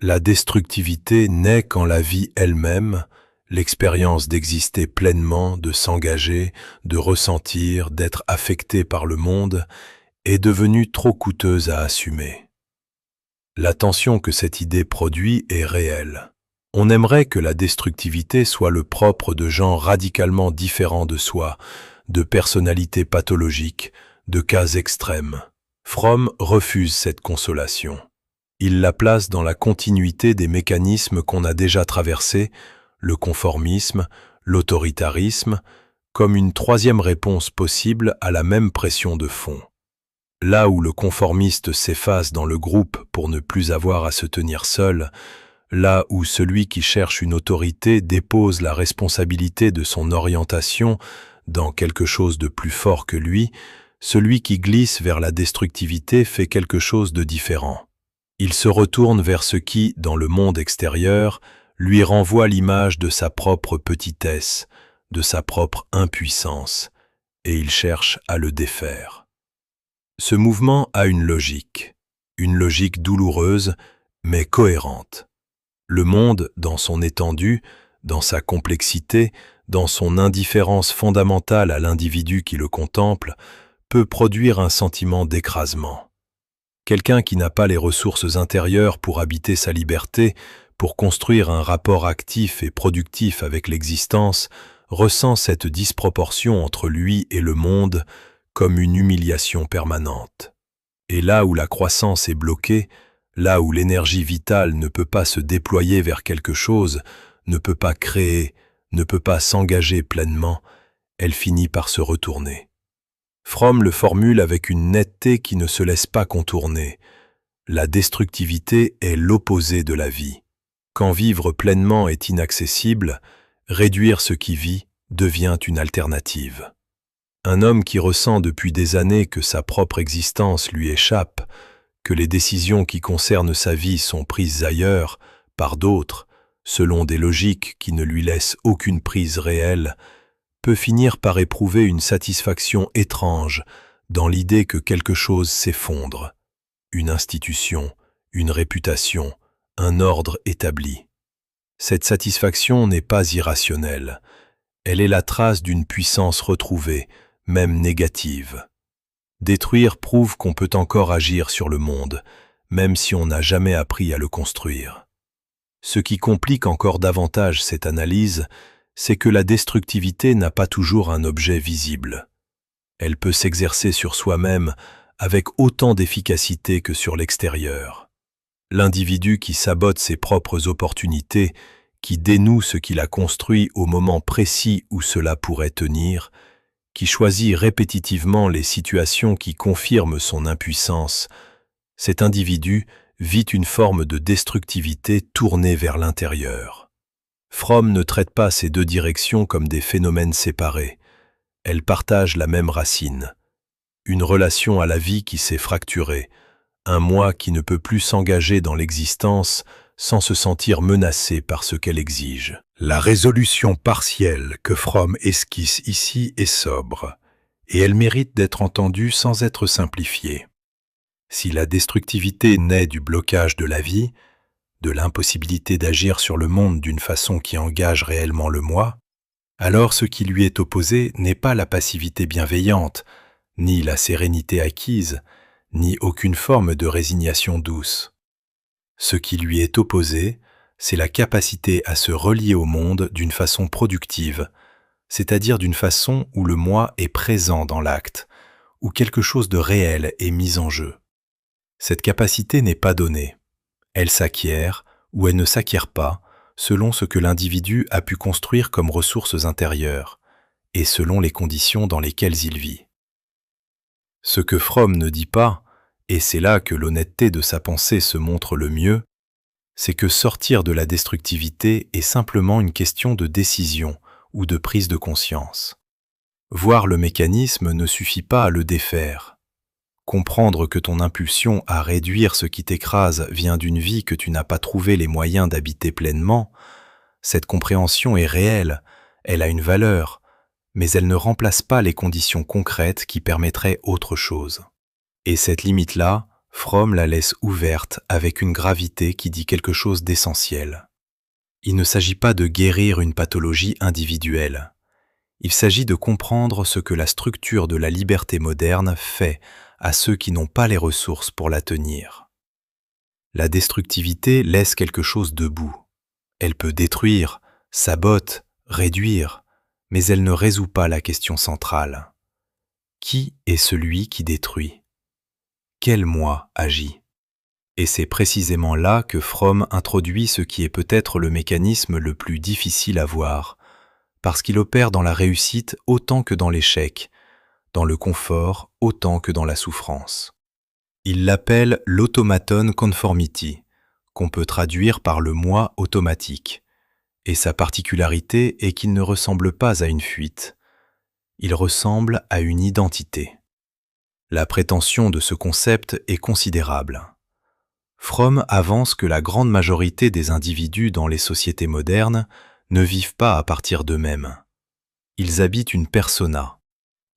La destructivité naît quand la vie elle-même, l'expérience d'exister pleinement, de s'engager, de ressentir, d'être affecté par le monde, est devenue trop coûteuse à assumer. La tension que cette idée produit est réelle. On aimerait que la destructivité soit le propre de gens radicalement différents de soi, de personnalités pathologiques, de cas extrêmes. Fromm refuse cette consolation. Il la place dans la continuité des mécanismes qu'on a déjà traversés, le conformisme, l'autoritarisme, comme une troisième réponse possible à la même pression de fond. Là où le conformiste s'efface dans le groupe pour ne plus avoir à se tenir seul, là où celui qui cherche une autorité dépose la responsabilité de son orientation dans quelque chose de plus fort que lui, celui qui glisse vers la destructivité fait quelque chose de différent. Il se retourne vers ce qui, dans le monde extérieur, lui renvoie l'image de sa propre petitesse, de sa propre impuissance, et il cherche à le défaire. Ce mouvement a une logique douloureuse, mais cohérente. Le monde, dans son étendue, dans sa complexité, dans son indifférence fondamentale à l'individu qui le contemple, peut produire un sentiment d'écrasement. Quelqu'un qui n'a pas les ressources intérieures pour habiter sa liberté, pour construire un rapport actif et productif avec l'existence, ressent cette disproportion entre lui et le monde comme une humiliation permanente. Et là où la croissance est bloquée, là où l'énergie vitale ne peut pas se déployer vers quelque chose, ne peut pas créer, ne peut pas s'engager pleinement, elle finit par se retourner. Fromm le formule avec une netteté qui ne se laisse pas contourner. La destructivité est l'opposé de la vie. Quand vivre pleinement est inaccessible, réduire ce qui vit devient une alternative. Un homme qui ressent depuis des années que sa propre existence lui échappe, que les décisions qui concernent sa vie sont prises ailleurs, par d'autres, selon des logiques qui ne lui laissent aucune prise réelle, peut finir par éprouver une satisfaction étrange dans l'idée que quelque chose s'effondre, une institution, une réputation, un ordre établi. Cette satisfaction n'est pas irrationnelle, elle est la trace d'une puissance retrouvée, même négative. Détruire prouve qu'on peut encore agir sur le monde, même si on n'a jamais appris à le construire. Ce qui complique encore davantage cette analyse, c'est que la destructivité n'a pas toujours un objet visible. Elle peut s'exercer sur soi-même avec autant d'efficacité que sur l'extérieur. L'individu qui sabote ses propres opportunités, qui dénoue ce qu'il a construit au moment précis où cela pourrait tenir, qui choisit répétitivement les situations qui confirment son impuissance, cet individu vit une forme de destructivité tournée vers l'intérieur. Fromm ne traite pas ces deux directions comme des phénomènes séparés. Elles partagent la même racine. Une relation à la vie qui s'est fracturée, un moi qui ne peut plus s'engager dans l'existence sans se sentir menacé par ce qu'elle exige. La résolution partielle que Fromm esquisse ici est sobre, et elle mérite d'être entendue sans être simplifiée. Si la destructivité naît du blocage de la vie, de l'impossibilité d'agir sur le monde d'une façon qui engage réellement le moi, alors ce qui lui est opposé n'est pas la passivité bienveillante, ni la sérénité acquise, ni aucune forme de résignation douce. Ce qui lui est opposé, c'est la capacité à se relier au monde d'une façon productive, c'est-à-dire d'une façon où le moi est présent dans l'acte, où quelque chose de réel est mis en jeu. Cette capacité n'est pas donnée. Elle s'acquiert ou elle ne s'acquiert pas selon ce que l'individu a pu construire comme ressources intérieures et selon les conditions dans lesquelles il vit. Ce que Fromm ne dit pas, et c'est là que l'honnêteté de sa pensée se montre le mieux, c'est que sortir de la destructivité est simplement une question de décision ou de prise de conscience. Voir le mécanisme ne suffit pas à le défaire. Comprendre que ton impulsion à réduire ce qui t'écrase vient d'une vie que tu n'as pas trouvé les moyens d'habiter pleinement, cette compréhension est réelle, elle a une valeur, mais elle ne remplace pas les conditions concrètes qui permettraient autre chose. Et cette limite-là, Fromm la laisse ouverte avec une gravité qui dit quelque chose d'essentiel. Il ne s'agit pas de guérir une pathologie individuelle. Il s'agit de comprendre ce que la structure de la liberté moderne fait à ceux qui n'ont pas les ressources pour la tenir. La destructivité laisse quelque chose debout. Elle peut détruire, sabote, réduire, mais elle ne résout pas la question centrale. Qui est celui qui détruit ? Quel moi agit ? Et c'est précisément là que Fromm introduit ce qui est peut-être le mécanisme le plus difficile à voir, parce qu'il opère dans la réussite autant que dans l'échec, dans le confort autant que dans la souffrance. Il l'appelle l'automaton conformity, qu'on peut traduire par le moi automatique, et sa particularité est qu'il ne ressemble pas à une fuite, il ressemble à une identité. La prétention de ce concept est considérable. Fromm avance que la grande majorité des individus dans les sociétés modernes ne vivent pas à partir d'eux-mêmes. Ils habitent une persona,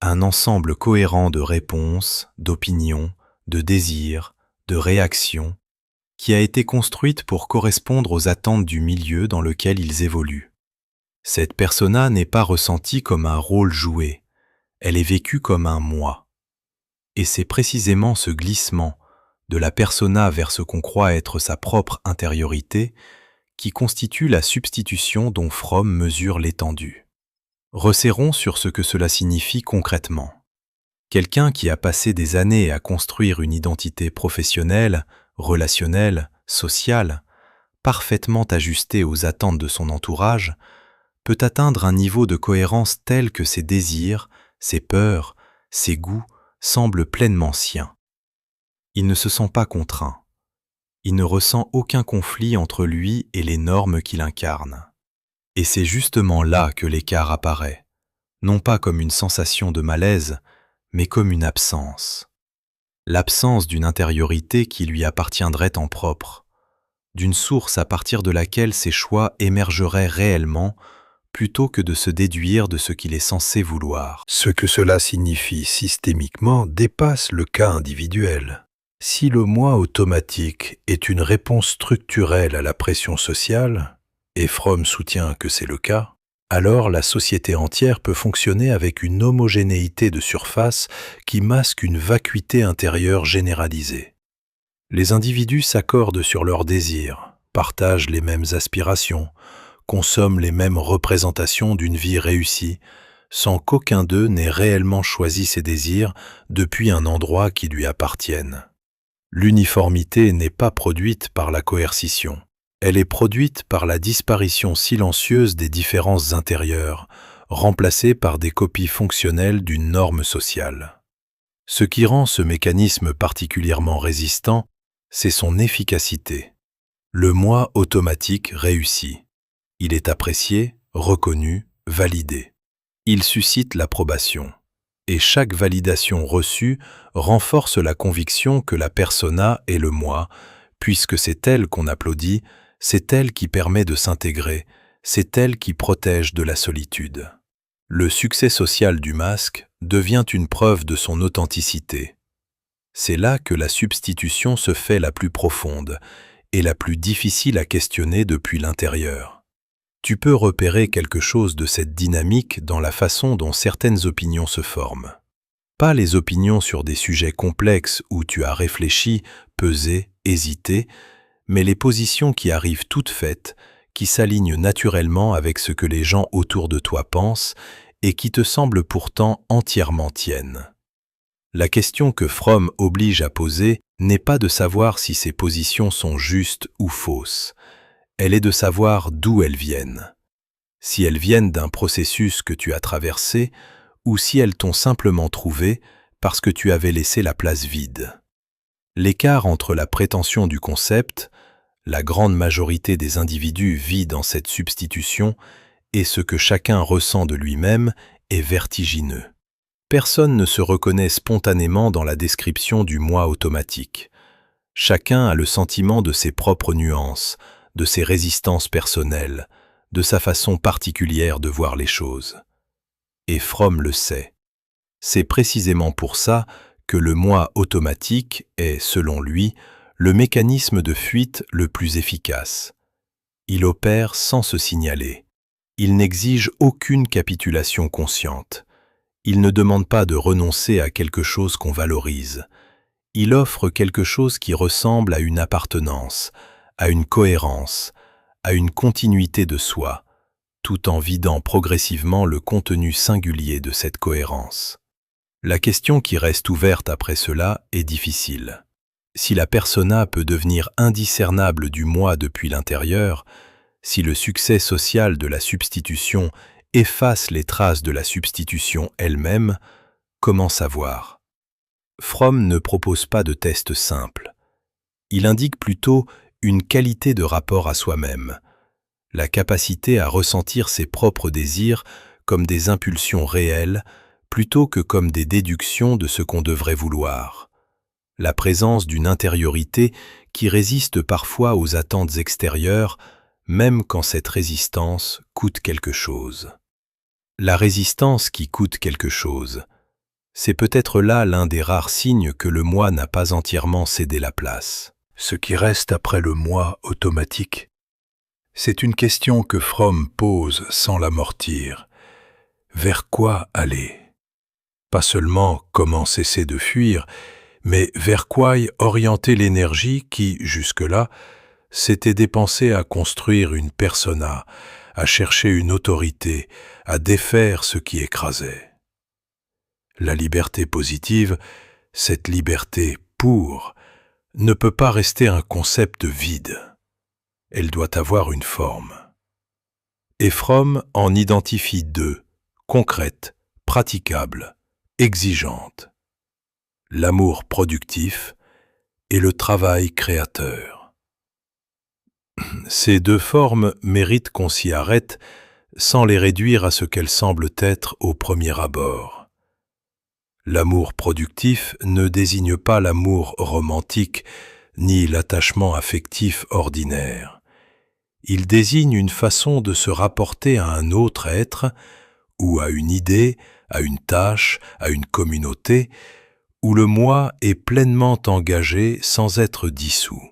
un ensemble cohérent de réponses, d'opinions, de désirs, de réactions, qui a été construite pour correspondre aux attentes du milieu dans lequel ils évoluent. Cette persona n'est pas ressentie comme un rôle joué, elle est vécue comme un moi. Et c'est précisément ce glissement de la persona vers ce qu'on croit être sa propre intériorité qui constitue la substitution dont Fromm mesure l'étendue. Resserrons sur ce que cela signifie concrètement. Quelqu'un qui a passé des années à construire une identité professionnelle, relationnelle, sociale, parfaitement ajustée aux attentes de son entourage, peut atteindre un niveau de cohérence tel que ses désirs, ses peurs, ses goûts semblent pleinement siens. Il ne se sent pas contraint. Il ne ressent aucun conflit entre lui et les normes qu'il incarne. Et c'est justement là que l'écart apparaît, non pas comme une sensation de malaise, mais comme une absence. L'absence d'une intériorité qui lui appartiendrait en propre, d'une source à partir de laquelle ses choix émergeraient réellement, plutôt que de se déduire de ce qu'il est censé vouloir. Ce que cela signifie systémiquement dépasse le cas individuel. Si le moi automatique est une réponse structurelle à la pression sociale, et Fromm soutient que c'est le cas, alors la société entière peut fonctionner avec une homogénéité de surface qui masque une vacuité intérieure généralisée. Les individus s'accordent sur leurs désirs, partagent les mêmes aspirations, consomment les mêmes représentations d'une vie réussie, sans qu'aucun d'eux n'ait réellement choisi ses désirs depuis un endroit qui lui appartienne. L'uniformité n'est pas produite par la coercition. Elle est produite par la disparition silencieuse des différences intérieures, remplacées par des copies fonctionnelles d'une norme sociale. Ce qui rend ce mécanisme particulièrement résistant, c'est son efficacité. Le moi automatique réussit. Il est apprécié, reconnu, validé. Il suscite l'approbation. Et chaque validation reçue renforce la conviction que la persona est le moi, puisque c'est elle qu'on applaudit, c'est elle qui permet de s'intégrer, c'est elle qui protège de la solitude. Le succès social du masque devient une preuve de son authenticité. C'est là que la substitution se fait la plus profonde et la plus difficile à questionner depuis l'intérieur. Tu peux repérer quelque chose de cette dynamique dans la façon dont certaines opinions se forment. Pas les opinions sur des sujets complexes où tu as réfléchi, pesé, hésité, mais les positions qui arrivent toutes faites, qui s'alignent naturellement avec ce que les gens autour de toi pensent et qui te semblent pourtant entièrement tiennes. La question que Fromm oblige à poser n'est pas de savoir si ces positions sont justes ou fausses. Elle est de savoir d'où elles viennent. Si elles viennent d'un processus que tu as traversé ou si elles t'ont simplement trouvé parce que tu avais laissé la place vide. L'écart entre la prétention du concept, la grande majorité des individus vit dans cette substitution, et ce que chacun ressent de lui-même est vertigineux. Personne ne se reconnaît spontanément dans la description du moi automatique. Chacun a le sentiment de ses propres nuances, de ses résistances personnelles, de sa façon particulière de voir les choses. Et Fromm le sait. C'est précisément pour ça que le moi automatique est, selon lui, le mécanisme de fuite le plus efficace. Il opère sans se signaler. Il n'exige aucune capitulation consciente. Il ne demande pas de renoncer à quelque chose qu'on valorise. Il offre quelque chose qui ressemble à une appartenance, à une cohérence, à une continuité de soi, tout en vidant progressivement le contenu singulier de cette cohérence. La question qui reste ouverte après cela est difficile. Si la persona peut devenir indiscernable du moi depuis l'intérieur, si le succès social de la substitution efface les traces de la substitution elle-même, comment savoir? Fromm ne propose pas de test simple. Il indique plutôt une qualité de rapport à soi-même, la capacité à ressentir ses propres désirs comme des impulsions réelles plutôt que comme des déductions de ce qu'on devrait vouloir, la présence d'une intériorité qui résiste parfois aux attentes extérieures, même quand cette résistance coûte quelque chose. La résistance qui coûte quelque chose, c'est peut-être là l'un des rares signes que le moi n'a pas entièrement cédé la place. Ce qui reste après le moi automatique, c'est une question que Fromm pose sans l'amortir. Vers quoi aller? Pas seulement comment cesser de fuir, mais vers quoi orienter l'énergie qui, jusque-là, s'était dépensée à construire une persona, à chercher une autorité, à défaire ce qui écrasait. La liberté positive, cette liberté pour, ne peut pas rester un concept vide. Elle doit avoir une forme. Et Fromm en identifie deux, concrètes, praticables, exigeantes. L'amour productif et le travail créateur. Ces deux formes méritent qu'on s'y arrête sans les réduire à ce qu'elles semblent être au premier abord. L'amour productif ne désigne pas l'amour romantique ni l'attachement affectif ordinaire. Il désigne une façon de se rapporter à un autre être ou à une idée, à une tâche, à une communauté, où le moi est pleinement engagé sans être dissous.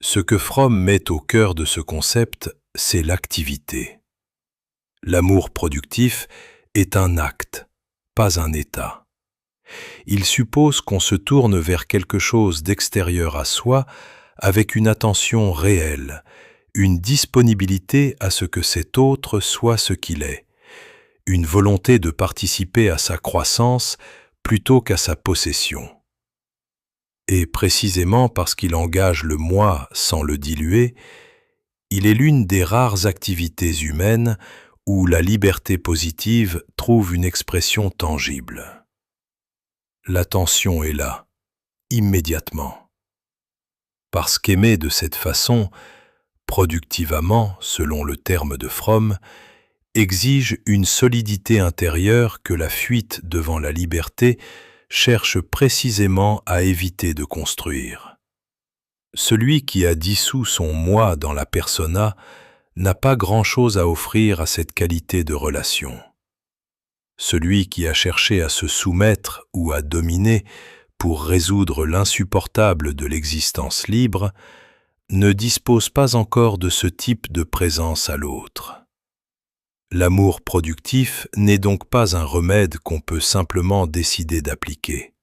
Ce que Fromm met au cœur de ce concept, c'est l'activité. L'amour productif est un acte, pas un état. Il suppose qu'on se tourne vers quelque chose d'extérieur à soi avec une attention réelle, une disponibilité à ce que cet autre soit ce qu'il est, une volonté de participer à sa croissance plutôt qu'à sa possession. Et précisément parce qu'il engage le moi sans le diluer, il est l'une des rares activités humaines où la liberté positive trouve une expression tangible. L'attention est là, immédiatement. Parce qu'aimer de cette façon, productivement, selon le terme de Fromm, exige une solidité intérieure que la fuite devant la liberté cherche précisément à éviter de construire. Celui qui a dissous son moi dans la persona n'a pas grand-chose à offrir à cette qualité de relation. Celui qui a cherché à se soumettre ou à dominer pour résoudre l'insupportable de l'existence libre ne dispose pas encore de ce type de présence à l'autre. L'amour productif n'est donc pas un remède qu'on peut simplement décider d'appliquer.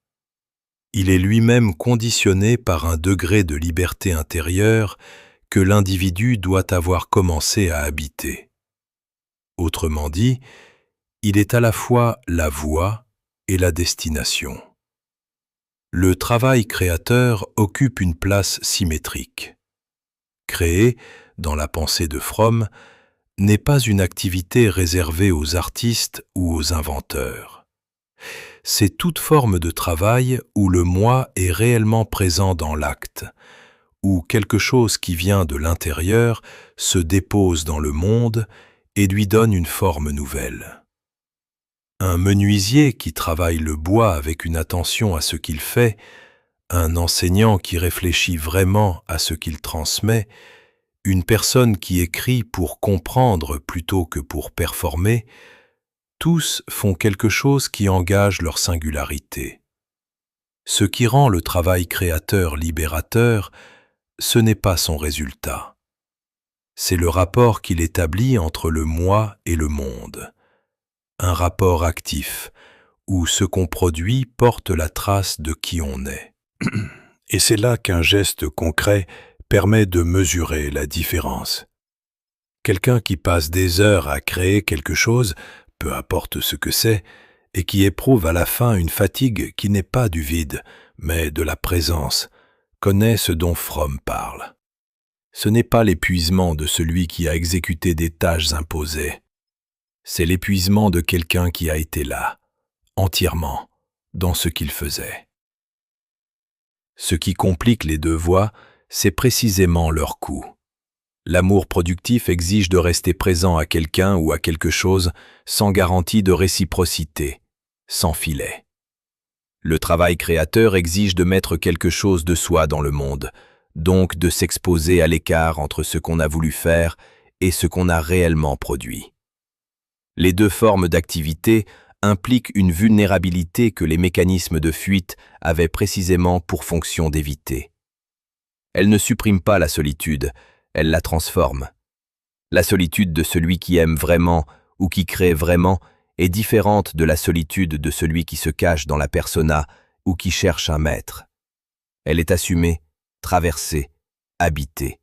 Il est lui-même conditionné par un degré de liberté intérieure que l'individu doit avoir commencé à habiter. Autrement dit, il est à la fois la voie et la destination. Le travail créateur occupe une place symétrique. Créer, dans la pensée de Fromm, n'est pas une activité réservée aux artistes ou aux inventeurs. C'est toute forme de travail où le moi est réellement présent dans l'acte, où quelque chose qui vient de l'intérieur se dépose dans le monde et lui donne une forme nouvelle. Un menuisier qui travaille le bois avec une attention à ce qu'il fait, un enseignant qui réfléchit vraiment à ce qu'il transmet, une personne qui écrit pour comprendre plutôt que pour performer, tous font quelque chose qui engage leur singularité. Ce qui rend le travail créateur libérateur, ce n'est pas son résultat. C'est le rapport qu'il établit entre le moi et le monde. Un rapport actif, où ce qu'on produit porte la trace de qui on est. Et c'est là qu'un geste concret permet de mesurer la différence. Quelqu'un qui passe des heures à créer quelque chose, peu importe ce que c'est, et qui éprouve à la fin une fatigue qui n'est pas du vide, mais de la présence, connaît ce dont Fromm parle. Ce n'est pas l'épuisement de celui qui a exécuté des tâches imposées. C'est l'épuisement de quelqu'un qui a été là, entièrement, dans ce qu'il faisait. Ce qui complique les deux voies, c'est précisément leur coût. L'amour productif exige de rester présent à quelqu'un ou à quelque chose sans garantie de réciprocité, sans filet. Le travail créateur exige de mettre quelque chose de soi dans le monde, donc de s'exposer à l'écart entre ce qu'on a voulu faire et ce qu'on a réellement produit. Les deux formes d'activité impliquent une vulnérabilité que les mécanismes de fuite avaient précisément pour fonction d'éviter. Elles ne suppriment pas la solitude, elles la transforment. La solitude de celui qui aime vraiment ou qui crée vraiment est différente de la solitude de celui qui se cache dans la persona ou qui cherche un maître. Elle est assumée, traversée, habitée.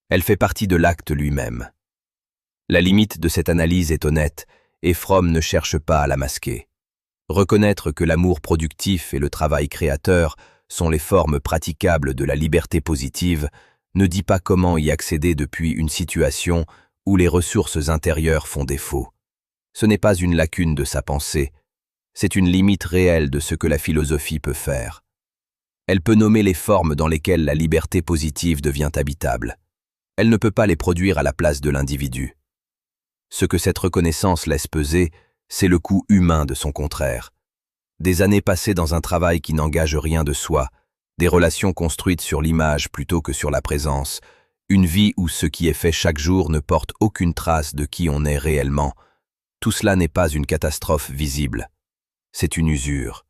Elle fait partie de l'acte lui-même. La limite de cette analyse est honnête, et Fromm ne cherche pas à la masquer. Reconnaître que l'amour productif et le travail créateur sont les formes praticables de la liberté positive ne dit pas comment y accéder depuis une situation où les ressources intérieures font défaut. Ce n'est pas une lacune de sa pensée, c'est une limite réelle de ce que la philosophie peut faire. Elle peut nommer les formes dans lesquelles la liberté positive devient habitable. Elle ne peut pas les produire à la place de l'individu. Ce que cette reconnaissance laisse peser, c'est le coût humain de son contraire. Des années passées dans un travail qui n'engage rien de soi, des relations construites sur l'image plutôt que sur la présence, une vie où ce qui est fait chaque jour ne porte aucune trace de qui on est réellement. Tout cela n'est pas une catastrophe visible. C'est une usure.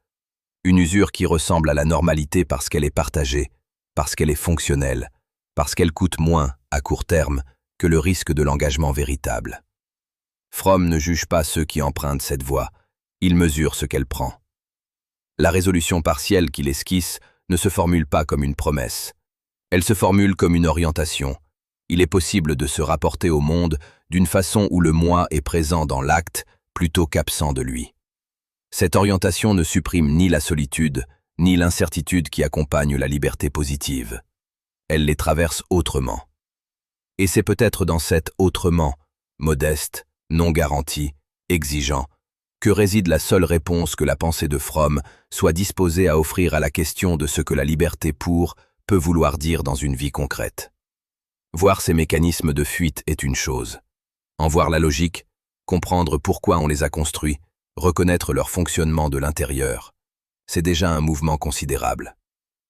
Une usure qui ressemble à la normalité parce qu'elle est partagée, parce qu'elle est fonctionnelle, parce qu'elle coûte moins, à court terme, que le risque de l'engagement véritable. Fromm ne juge pas ceux qui empruntent cette voie, il mesure ce qu'elle prend. La résolution partielle qu'il esquisse ne se formule pas comme une promesse. Elle se formule comme une orientation. Il est possible de se rapporter au monde d'une façon où le moi est présent dans l'acte plutôt qu'absent de lui. Cette orientation ne supprime ni la solitude, ni l'incertitude qui accompagnent la liberté positive. Elle les traverse autrement. Et c'est peut-être dans cet autrement, modeste, non garanti, exigeant, que réside la seule réponse que la pensée de Fromm soit disposée à offrir à la question de ce que la liberté peut vouloir dire dans une vie concrète. Voir ces mécanismes de fuite est une chose. En voir la logique, comprendre pourquoi on les a construits, reconnaître leur fonctionnement de l'intérieur, c'est déjà un mouvement considérable.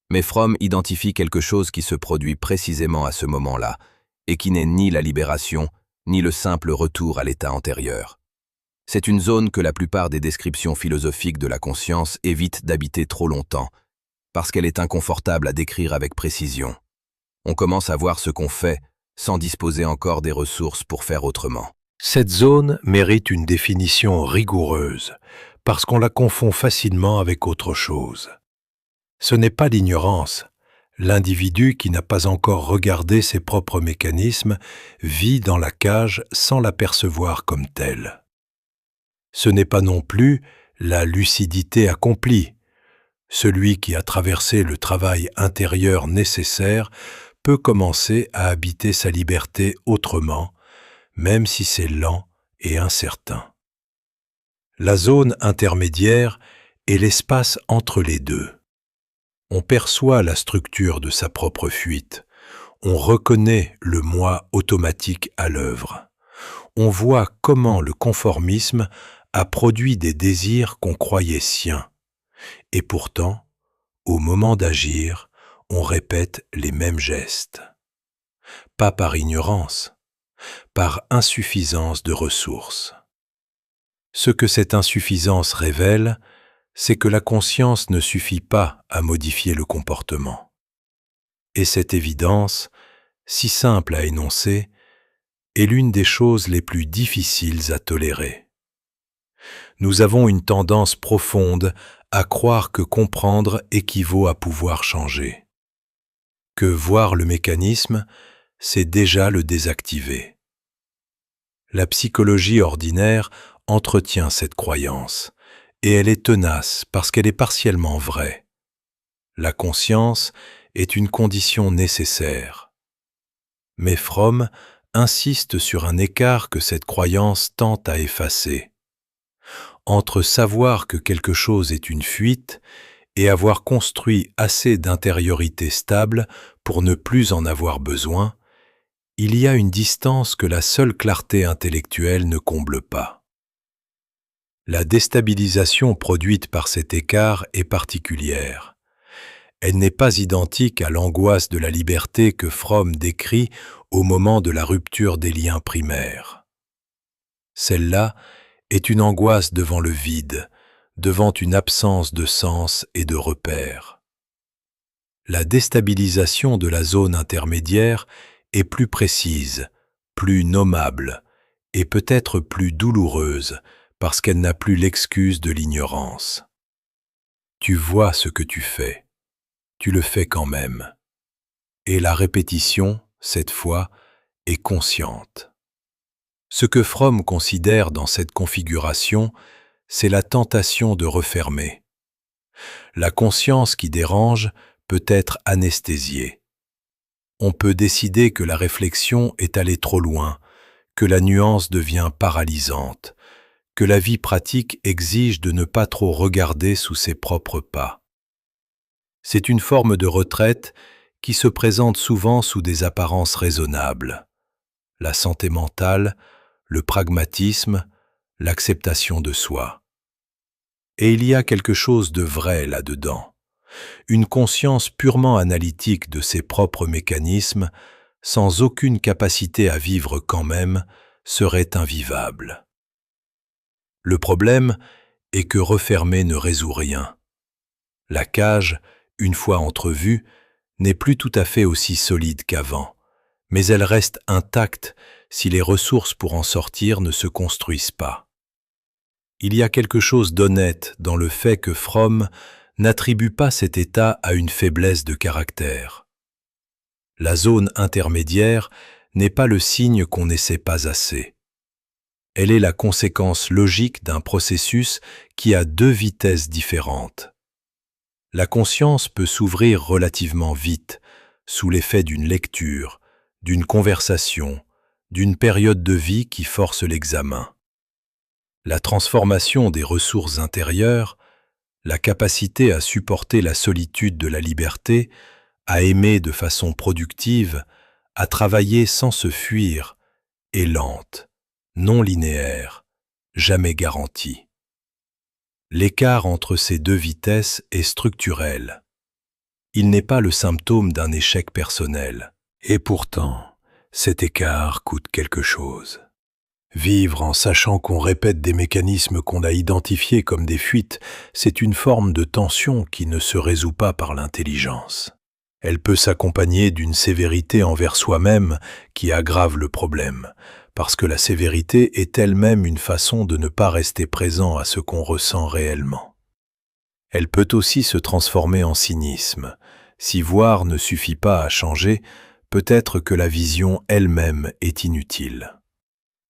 Mais Fromm identifie quelque chose qui se produit précisément à ce moment-là, et qui n'est ni la libération, ni le simple retour à l'état antérieur. C'est une zone que la plupart des descriptions philosophiques de la conscience évitent d'habiter trop longtemps, parce qu'elle est inconfortable à décrire avec précision. On commence à voir ce qu'on fait, sans disposer encore des ressources pour faire autrement. Cette zone mérite une définition rigoureuse, parce qu'on la confond facilement avec autre chose. Ce n'est pas l'ignorance. L'individu qui n'a pas encore regardé ses propres mécanismes vit dans la cage sans l'apercevoir comme telle. Ce n'est pas non plus la lucidité accomplie. Celui qui a traversé le travail intérieur nécessaire peut commencer à habiter sa liberté autrement, même si c'est lent et incertain. La zone intermédiaire est l'espace entre les deux. On perçoit la structure de sa propre fuite. On reconnaît le moi automatique à l'œuvre. On voit comment le conformisme a produit des désirs qu'on croyait siens. Et pourtant, au moment d'agir, on répète les mêmes gestes. Pas par ignorance, par insuffisance de ressources. Ce que cette insuffisance révèle, c'est que la conscience ne suffit pas à modifier le comportement. Et cette évidence, si simple à énoncer, est l'une des choses les plus difficiles à tolérer. Nous avons une tendance profonde à croire que comprendre équivaut à pouvoir changer. Que voir le mécanisme, c'est déjà le désactiver. La psychologie ordinaire entretient cette croyance, et elle est tenace parce qu'elle est partiellement vraie. La conscience est une condition nécessaire. Mais Fromm insiste sur un écart que cette croyance tente à effacer. Entre savoir que quelque chose est une fuite et avoir construit assez d'intériorité stable pour ne plus en avoir besoin, il y a une distance que la seule clarté intellectuelle ne comble pas. La déstabilisation produite par cet écart est particulière. Elle n'est pas identique à l'angoisse de la liberté que Fromm décrit au moment de la rupture des liens primaires. Celle-là est une angoisse devant le vide, devant une absence de sens et de repères. La déstabilisation de la zone intermédiaire est plus précise, plus nommable et peut-être plus douloureuse parce qu'elle n'a plus l'excuse de l'ignorance. Tu vois ce que tu fais. Tu le fais quand même. Et la répétition, cette fois, est consciente. Ce que Fromm considère dans cette configuration, c'est la tentation de refermer. La conscience qui dérange peut être anesthésiée. On peut décider que la réflexion est allée trop loin, que la nuance devient paralysante, que la vie pratique exige de ne pas trop regarder sous ses propres pas. C'est une forme de retraite qui se présente souvent sous des apparences raisonnables. La santé mentale, le pragmatisme, l'acceptation de soi. Et il y a quelque chose de vrai là-dedans. Une conscience purement analytique de ses propres mécanismes, sans aucune capacité à vivre quand même, serait invivable. Le problème est que refermer ne résout rien. La cage, une fois entrevue, n'est plus tout à fait aussi solide qu'avant, mais elle reste intacte si les ressources pour en sortir ne se construisent pas. Il y a quelque chose d'honnête dans le fait que Fromm n'attribue pas cet état à une faiblesse de caractère. La zone intermédiaire n'est pas le signe qu'on n'essaie pas assez. Elle est la conséquence logique d'un processus qui a deux vitesses différentes. La conscience peut s'ouvrir relativement vite, sous l'effet d'une lecture, d'une conversation, d'une période de vie qui force l'examen. La transformation des ressources intérieures, la capacité à supporter la solitude de la liberté, à aimer de façon productive, à travailler sans se fuir, est lente, non linéaire, jamais garantie. L'écart entre ces deux vitesses est structurel. Il n'est pas le symptôme d'un échec personnel. Et pourtant, cet écart coûte quelque chose. Vivre en sachant qu'on répète des mécanismes qu'on a identifiés comme des fuites, c'est une forme de tension qui ne se résout pas par l'intelligence. Elle peut s'accompagner d'une sévérité envers soi-même qui aggrave le problème, parce que la sévérité est elle-même une façon de ne pas rester présent à ce qu'on ressent réellement. Elle peut aussi se transformer en cynisme. Si voir ne suffit pas à changer, peut-être que la vision elle-même est inutile.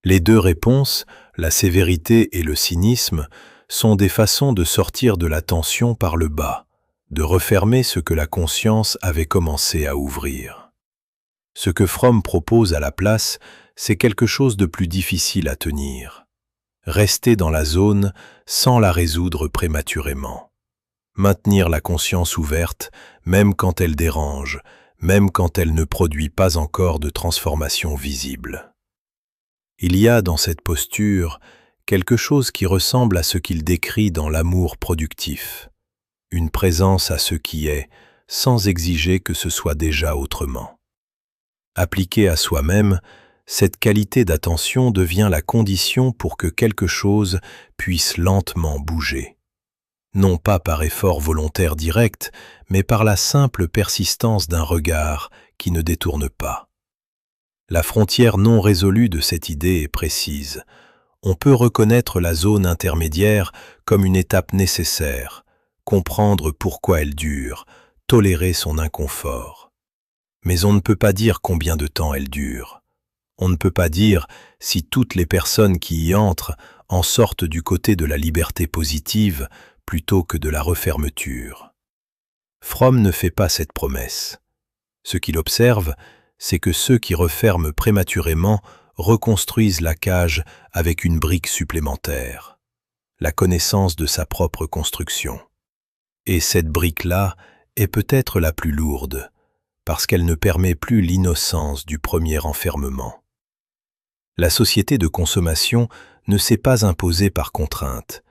Les deux réponses, la sévérité et le cynisme, sont des façons de sortir de la tension par le bas, de refermer ce que la conscience avait commencé à ouvrir. Ce que Fromm propose à la place, c'est quelque chose de plus difficile à tenir. Rester dans la zone sans la résoudre prématurément. Maintenir la conscience ouverte, même quand elle dérange, même quand elle ne produit pas encore de transformation visible. Il y a dans cette posture quelque chose qui ressemble à ce qu'il décrit dans l'amour productif, une présence à ce qui est, sans exiger que ce soit déjà autrement. Appliquée à soi-même, cette qualité d'attention devient la condition pour que quelque chose puisse lentement bouger. Non pas par effort volontaire direct, mais par la simple persistance d'un regard qui ne détourne pas. La frontière non résolue de cette idée est précise. On peut reconnaître la zone intermédiaire comme une étape nécessaire, comprendre pourquoi elle dure, tolérer son inconfort. Mais on ne peut pas dire combien de temps elle dure. On ne peut pas dire si toutes les personnes qui y entrent en sortent du côté de la liberté positive plutôt que de la refermeture. Fromm ne fait pas cette promesse. Ce qu'il observe, c'est que ceux qui referment prématurément reconstruisent la cage avec une brique supplémentaire, la connaissance de sa propre construction. Et cette brique-là est peut-être la plus lourde, parce qu'elle ne permet plus l'innocence du premier enfermement. La société de consommation ne s'est pas imposée par contrainte,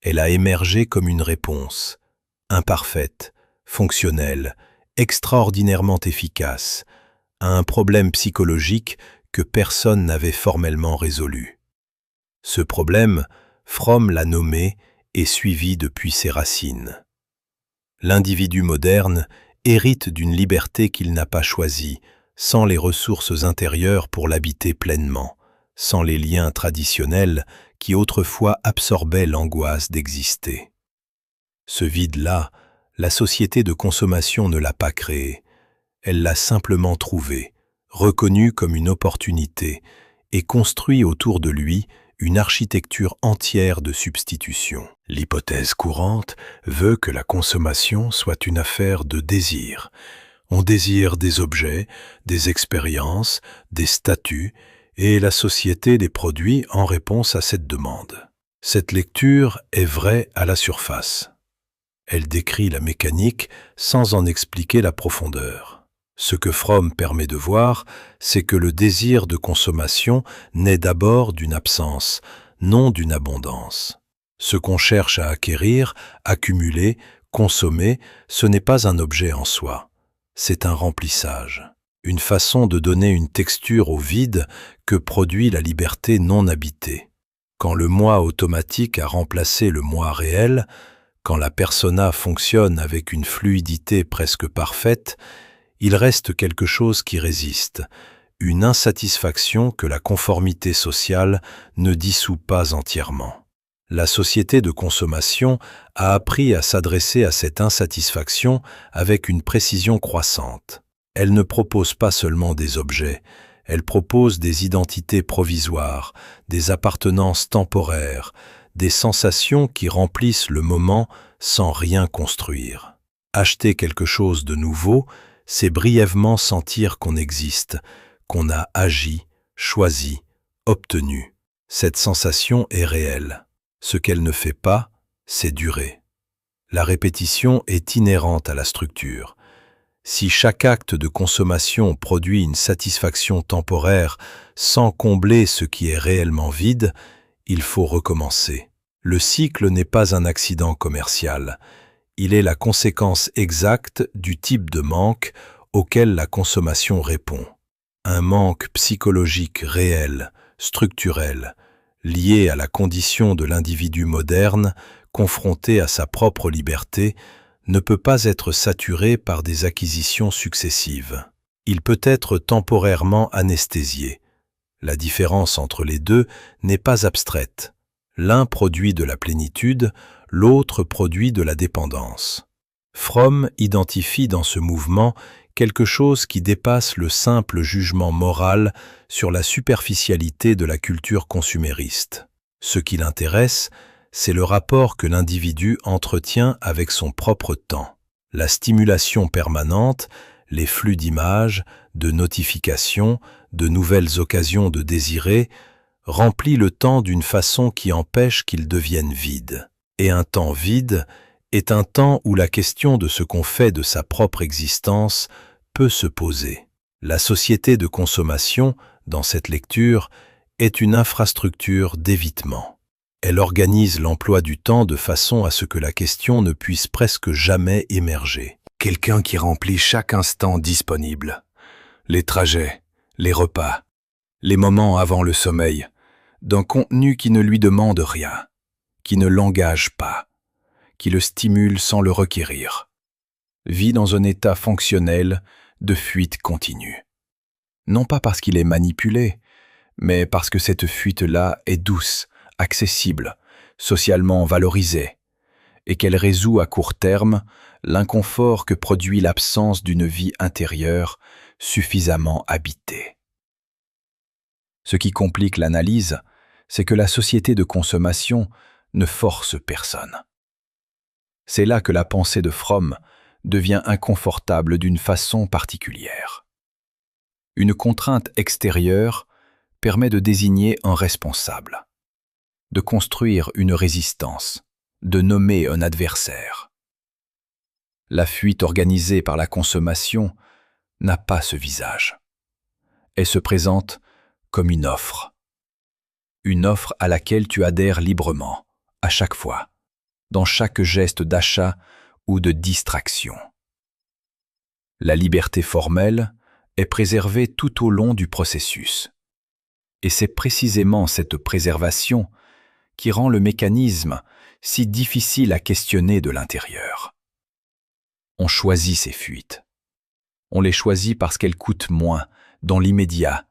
elle a émergé comme une réponse, imparfaite, fonctionnelle, extraordinairement efficace, à un problème psychologique que personne n'avait formellement résolu. Ce problème, Fromm l'a nommé et suivi depuis ses racines. L'individu moderne hérite d'une liberté qu'il n'a pas choisie, sans les ressources intérieures pour l'habiter pleinement, sans les liens traditionnels qui autrefois absorbaient l'angoisse d'exister. Ce vide-là, la société de consommation ne l'a pas créé, elle l'a simplement trouvé, reconnu comme une opportunité et construit autour de lui une architecture entière de substitution. L'hypothèse courante veut que la consommation soit une affaire de désir. On désire des objets, des expériences, des statuts, et la société les produit en réponse à cette demande. Cette lecture est vraie à la surface. Elle décrit la mécanique sans en expliquer la profondeur. Ce que Fromm permet de voir, c'est que le désir de consommation naît d'abord d'une absence, non d'une abondance. Ce qu'on cherche à acquérir, accumuler, consommer, ce n'est pas un objet en soi, c'est un remplissage, une façon de donner une texture au vide que produit la liberté non habitée. Quand le moi automatique a remplacé le moi réel, quand la persona fonctionne avec une fluidité presque parfaite, il reste quelque chose qui résiste, une insatisfaction que la conformité sociale ne dissout pas entièrement. La société de consommation a appris à s'adresser à cette insatisfaction avec une précision croissante. Elle ne propose pas seulement des objets, elle propose des identités provisoires, des appartenances temporaires, des sensations qui remplissent le moment sans rien construire. Acheter quelque chose de nouveau, c'est brièvement sentir qu'on existe, qu'on a agi, choisi, obtenu. Cette sensation est réelle. Ce qu'elle ne fait pas, c'est durer. La répétition est inhérente à la structure. Si chaque acte de consommation produit une satisfaction temporaire sans combler ce qui est réellement vide, il faut recommencer. Le cycle n'est pas un accident commercial. Il est la conséquence exacte du type de manque auquel la consommation répond. Un manque psychologique réel, structurel, lié à la condition de l'individu moderne, confronté à sa propre liberté, ne peut pas être saturé par des acquisitions successives. Il peut être temporairement anesthésié. La différence entre les deux n'est pas abstraite. L'un produit de la plénitude, l'autre produit de la dépendance. Fromm identifie dans ce mouvement quelque chose qui dépasse le simple jugement moral sur la superficialité de la culture consumériste. Ce qui l'intéresse, c'est le rapport que l'individu entretient avec son propre temps. La stimulation permanente, les flux d'images, de notifications, de nouvelles occasions de désirer, remplit le temps d'une façon qui empêche qu'il devienne vide. Et un temps vide est un temps où la question de ce qu'on fait de sa propre existence peut se poser. La société de consommation, dans cette lecture, est une infrastructure d'évitement. Elle organise l'emploi du temps de façon à ce que la question ne puisse presque jamais émerger. Quelqu'un qui remplit chaque instant disponible. Les trajets, les repas, les moments avant le sommeil, d'un contenu qui ne lui demande rien, qui ne l'engage pas, qui le stimule sans le requérir. Vit dans un état fonctionnel de fuite continue. Non pas parce qu'il est manipulé, mais parce que cette fuite-là est douce, accessible, socialement valorisée, et qu'elle résout à court terme l'inconfort que produit l'absence d'une vie intérieure suffisamment habitée. Ce qui complique l'analyse, c'est que la société de consommation ne force personne. C'est là que la pensée de Fromm devient inconfortable d'une façon particulière. Une contrainte extérieure permet de désigner un responsable, de construire une résistance, de nommer un adversaire. La fuite organisée par la consommation n'a pas ce visage. Elle se présente comme une offre à laquelle tu adhères librement, à chaque fois, dans chaque geste d'achat ou de distraction. La liberté formelle est préservée tout au long du processus. Et c'est précisément cette préservation qui rend le mécanisme si difficile à questionner de l'intérieur. On choisit ces fuites. On les choisit parce qu'elles coûtent moins, dans l'immédiat,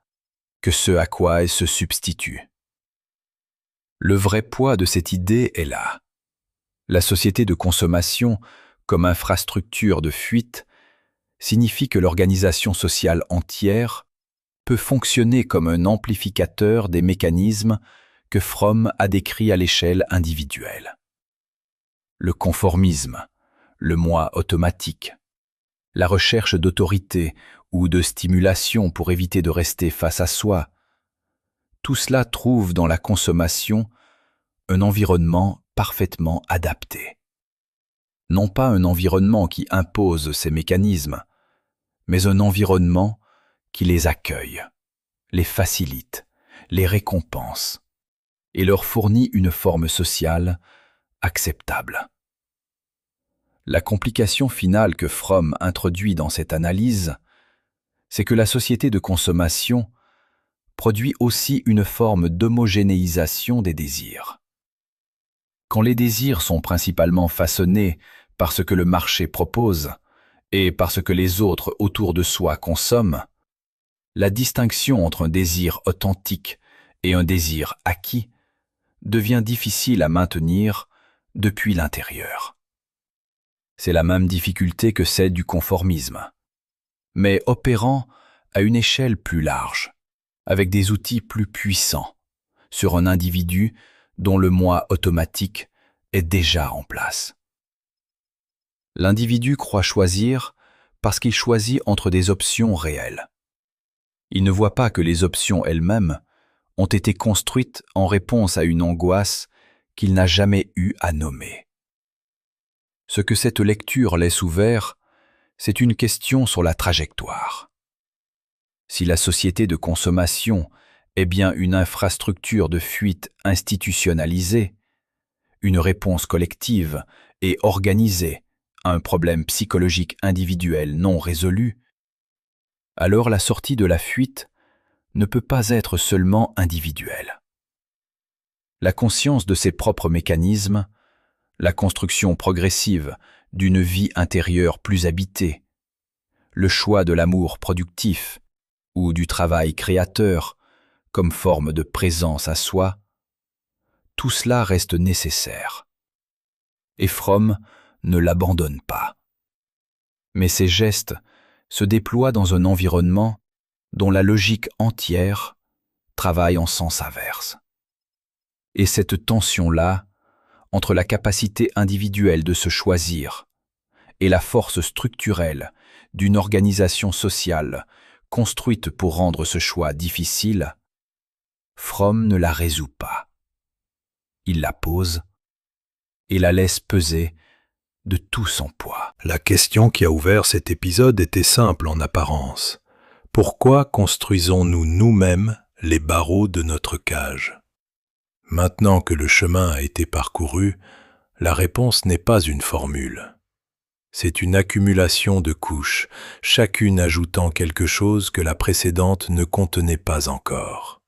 que ce à quoi elles se substituent. Le vrai poids de cette idée est là. La société de consommation, comme infrastructure de fuite, signifie que l'organisation sociale entière peut fonctionner comme un amplificateur des mécanismes que Fromm a décrits à l'échelle individuelle. Le conformisme, le moi automatique, la recherche d'autorité ou de stimulation pour éviter de rester face à soi, tout cela trouve dans la consommation un environnement parfaitement adapté. Non pas un environnement qui impose ces mécanismes, mais un environnement qui les accueille, les facilite, les récompense et leur fournit une forme sociale acceptable. La complication finale que Fromm introduit dans cette analyse, c'est que la société de consommation produit aussi une forme d'homogénéisation des désirs. Quand les désirs sont principalement façonnés par ce que le marché propose et par ce que les autres autour de soi consomment, la distinction entre un désir authentique et un désir acquis devient difficile à maintenir depuis l'intérieur. C'est la même difficulté que celle du conformisme, mais opérant à une échelle plus large, avec des outils plus puissants, sur un individu dont le moi automatique est déjà en place. L'individu croit choisir parce qu'il choisit entre des options réelles. Il ne voit pas que les options elles-mêmes ont été construites en réponse à une angoisse qu'il n'a jamais eu à nommer. Ce que cette lecture laisse ouvert, c'est une question sur la trajectoire. Si la société de consommation est bien une infrastructure de fuite institutionnalisée, une réponse collective et organisée à un problème psychologique individuel non résolu, alors la sortie de la fuite ne peut pas être seulement individuelle. La conscience de ses propres mécanismes, la construction progressive d'une vie intérieure plus habitée, le choix de l'amour productif ou du travail créateur comme forme de présence à soi, tout cela reste nécessaire. Et Fromm ne l'abandonne pas. Mais ces gestes se déploient dans un environnement dont la logique entière travaille en sens inverse. Et cette tension-là, entre la capacité individuelle de se choisir et la force structurelle d'une organisation sociale construite pour rendre ce choix difficile, Fromm ne la résout pas. Il la pose et la laisse peser de tout son poids. La question qui a ouvert cet épisode était simple en apparence. Pourquoi construisons-nous nous-mêmes les barreaux de notre cage ? Maintenant que le chemin a été parcouru, la réponse n'est pas une formule. C'est une accumulation de couches, chacune ajoutant quelque chose que la précédente ne contenait pas encore.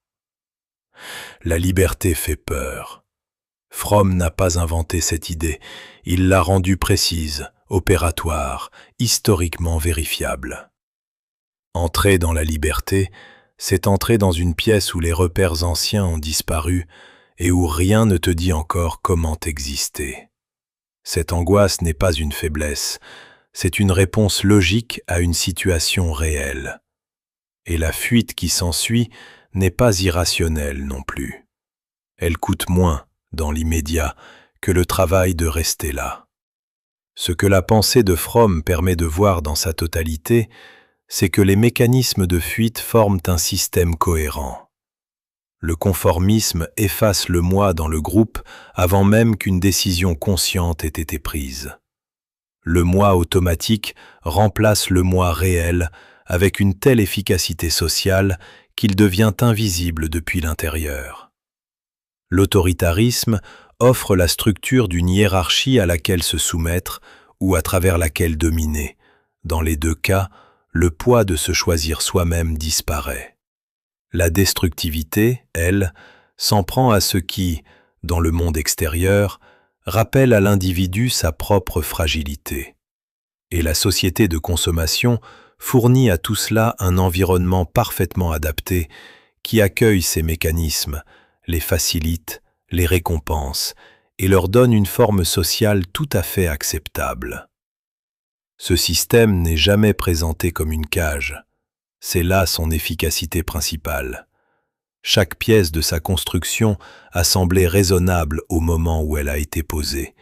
La liberté fait peur. Fromm n'a pas inventé cette idée, il l'a rendue précise, opératoire, historiquement vérifiable. Entrer dans la liberté, c'est entrer dans une pièce où les repères anciens ont disparu et où rien ne te dit encore comment exister. Cette angoisse n'est pas une faiblesse, c'est une réponse logique à une situation réelle. Et la fuite qui s'ensuit n'est pas irrationnelle non plus. Elle coûte moins, dans l'immédiat, que le travail de rester là. Ce que la pensée de Fromm permet de voir dans sa totalité, c'est que les mécanismes de fuite forment un système cohérent. Le conformisme efface le moi dans le groupe avant même qu'une décision consciente ait été prise. Le moi automatique remplace le moi réel avec une telle efficacité sociale qu'il devient invisible depuis l'intérieur. L'autoritarisme offre la structure d'une hiérarchie à laquelle se soumettre ou à travers laquelle dominer. Dans les deux cas, le poids de se choisir soi-même disparaît. La destructivité, elle, s'en prend à ce qui, dans le monde extérieur, rappelle à l'individu sa propre fragilité. Et la société de consommation fournit à tout cela un environnement parfaitement adapté qui accueille ces mécanismes, les facilite, les récompense et leur donne une forme sociale tout à fait acceptable. Ce système n'est jamais présenté comme une cage. C'est là son efficacité principale. Chaque pièce de sa construction a semblé raisonnable au moment où elle a été posée.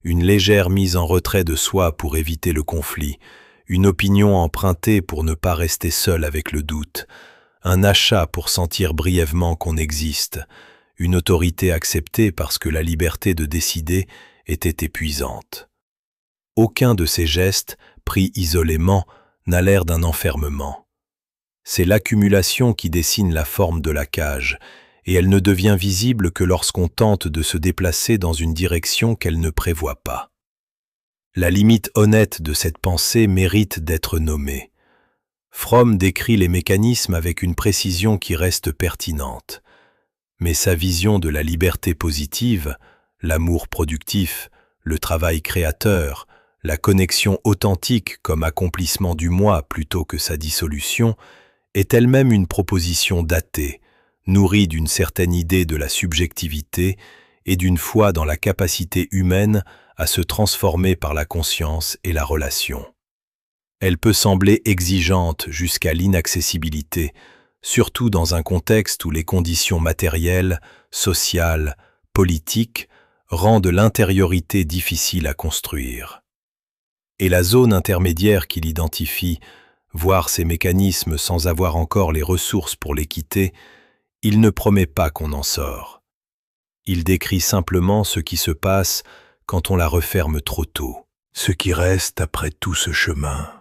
Une légère mise en retrait de soi pour éviter le conflit, une opinion empruntée pour ne pas rester seul avec le doute, un achat pour sentir brièvement qu'on existe, une autorité acceptée parce que la liberté de décider était épuisante. Aucun de ces gestes, pris isolément, n'a l'air d'un enfermement. C'est l'accumulation qui dessine la forme de la cage, et elle ne devient visible que lorsqu'on tente de se déplacer dans une direction qu'elle ne prévoit pas. La limite honnête de cette pensée mérite d'être nommée. Fromm décrit les mécanismes avec une précision qui reste pertinente. Mais sa vision de la liberté positive, l'amour productif, le travail créateur, la connexion authentique comme accomplissement du moi plutôt que sa dissolution, est elle-même une proposition datée, nourrie d'une certaine idée de la subjectivité et d'une foi dans la capacité humaine à se transformer par la conscience et la relation. Elle peut sembler exigeante jusqu'à l'inaccessibilité, surtout dans un contexte où les conditions matérielles, sociales, politiques rendent l'intériorité difficile à construire. Et la zone intermédiaire qu'il identifie, voir ces mécanismes sans avoir encore les ressources pour les quitter, il ne promet pas qu'on en sort. Il décrit simplement ce qui se passe quand on la referme trop tôt. Ce qui reste après tout ce chemin,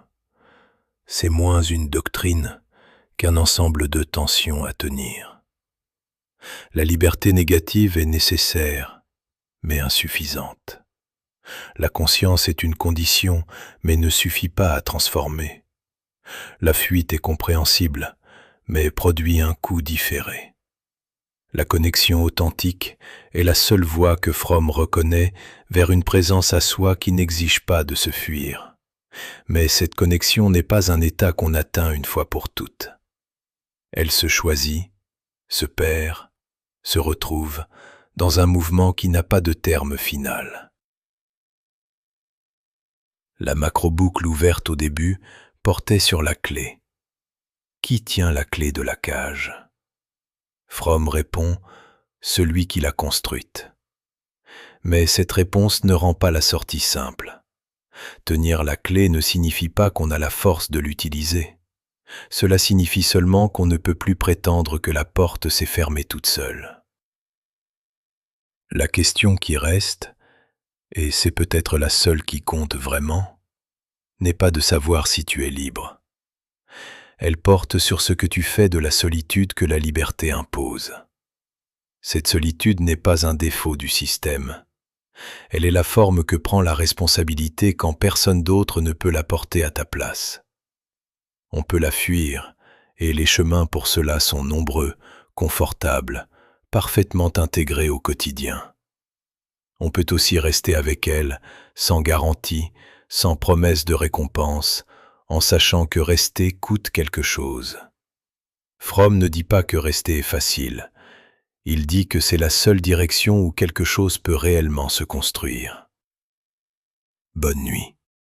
c'est moins une doctrine qu'un ensemble de tensions à tenir. La liberté négative est nécessaire, mais insuffisante. La conscience est une condition, mais ne suffit pas à transformer. La fuite est compréhensible, mais produit un coût différé. La connexion authentique est la seule voie que Fromm reconnaît vers une présence à soi qui n'exige pas de se fuir. Mais cette connexion n'est pas un état qu'on atteint une fois pour toutes. Elle se choisit, se perd, se retrouve dans un mouvement qui n'a pas de terme final. La macro-boucle ouverte au début portait sur la clé. Qui tient la clé de la cage ? Fromm répond, celui qui l'a construite. Mais cette réponse ne rend pas la sortie simple. Tenir la clé ne signifie pas qu'on a la force de l'utiliser. Cela signifie seulement qu'on ne peut plus prétendre que la porte s'est fermée toute seule. La question qui reste, et c'est peut-être la seule qui compte vraiment, n'est pas de savoir si tu es libre. Elle porte sur ce que tu fais de la solitude que la liberté impose. Cette solitude n'est pas un défaut du système. Elle est la forme que prend la responsabilité quand personne d'autre ne peut la porter à ta place. On peut la fuir, et les chemins pour cela sont nombreux, confortables, parfaitement intégrés au quotidien. On peut aussi rester avec elle, sans garantie, sans promesse de récompense, en sachant que rester coûte quelque chose. Fromm ne dit pas que rester est facile. Il dit que c'est la seule direction où quelque chose peut réellement se construire. Bonne nuit.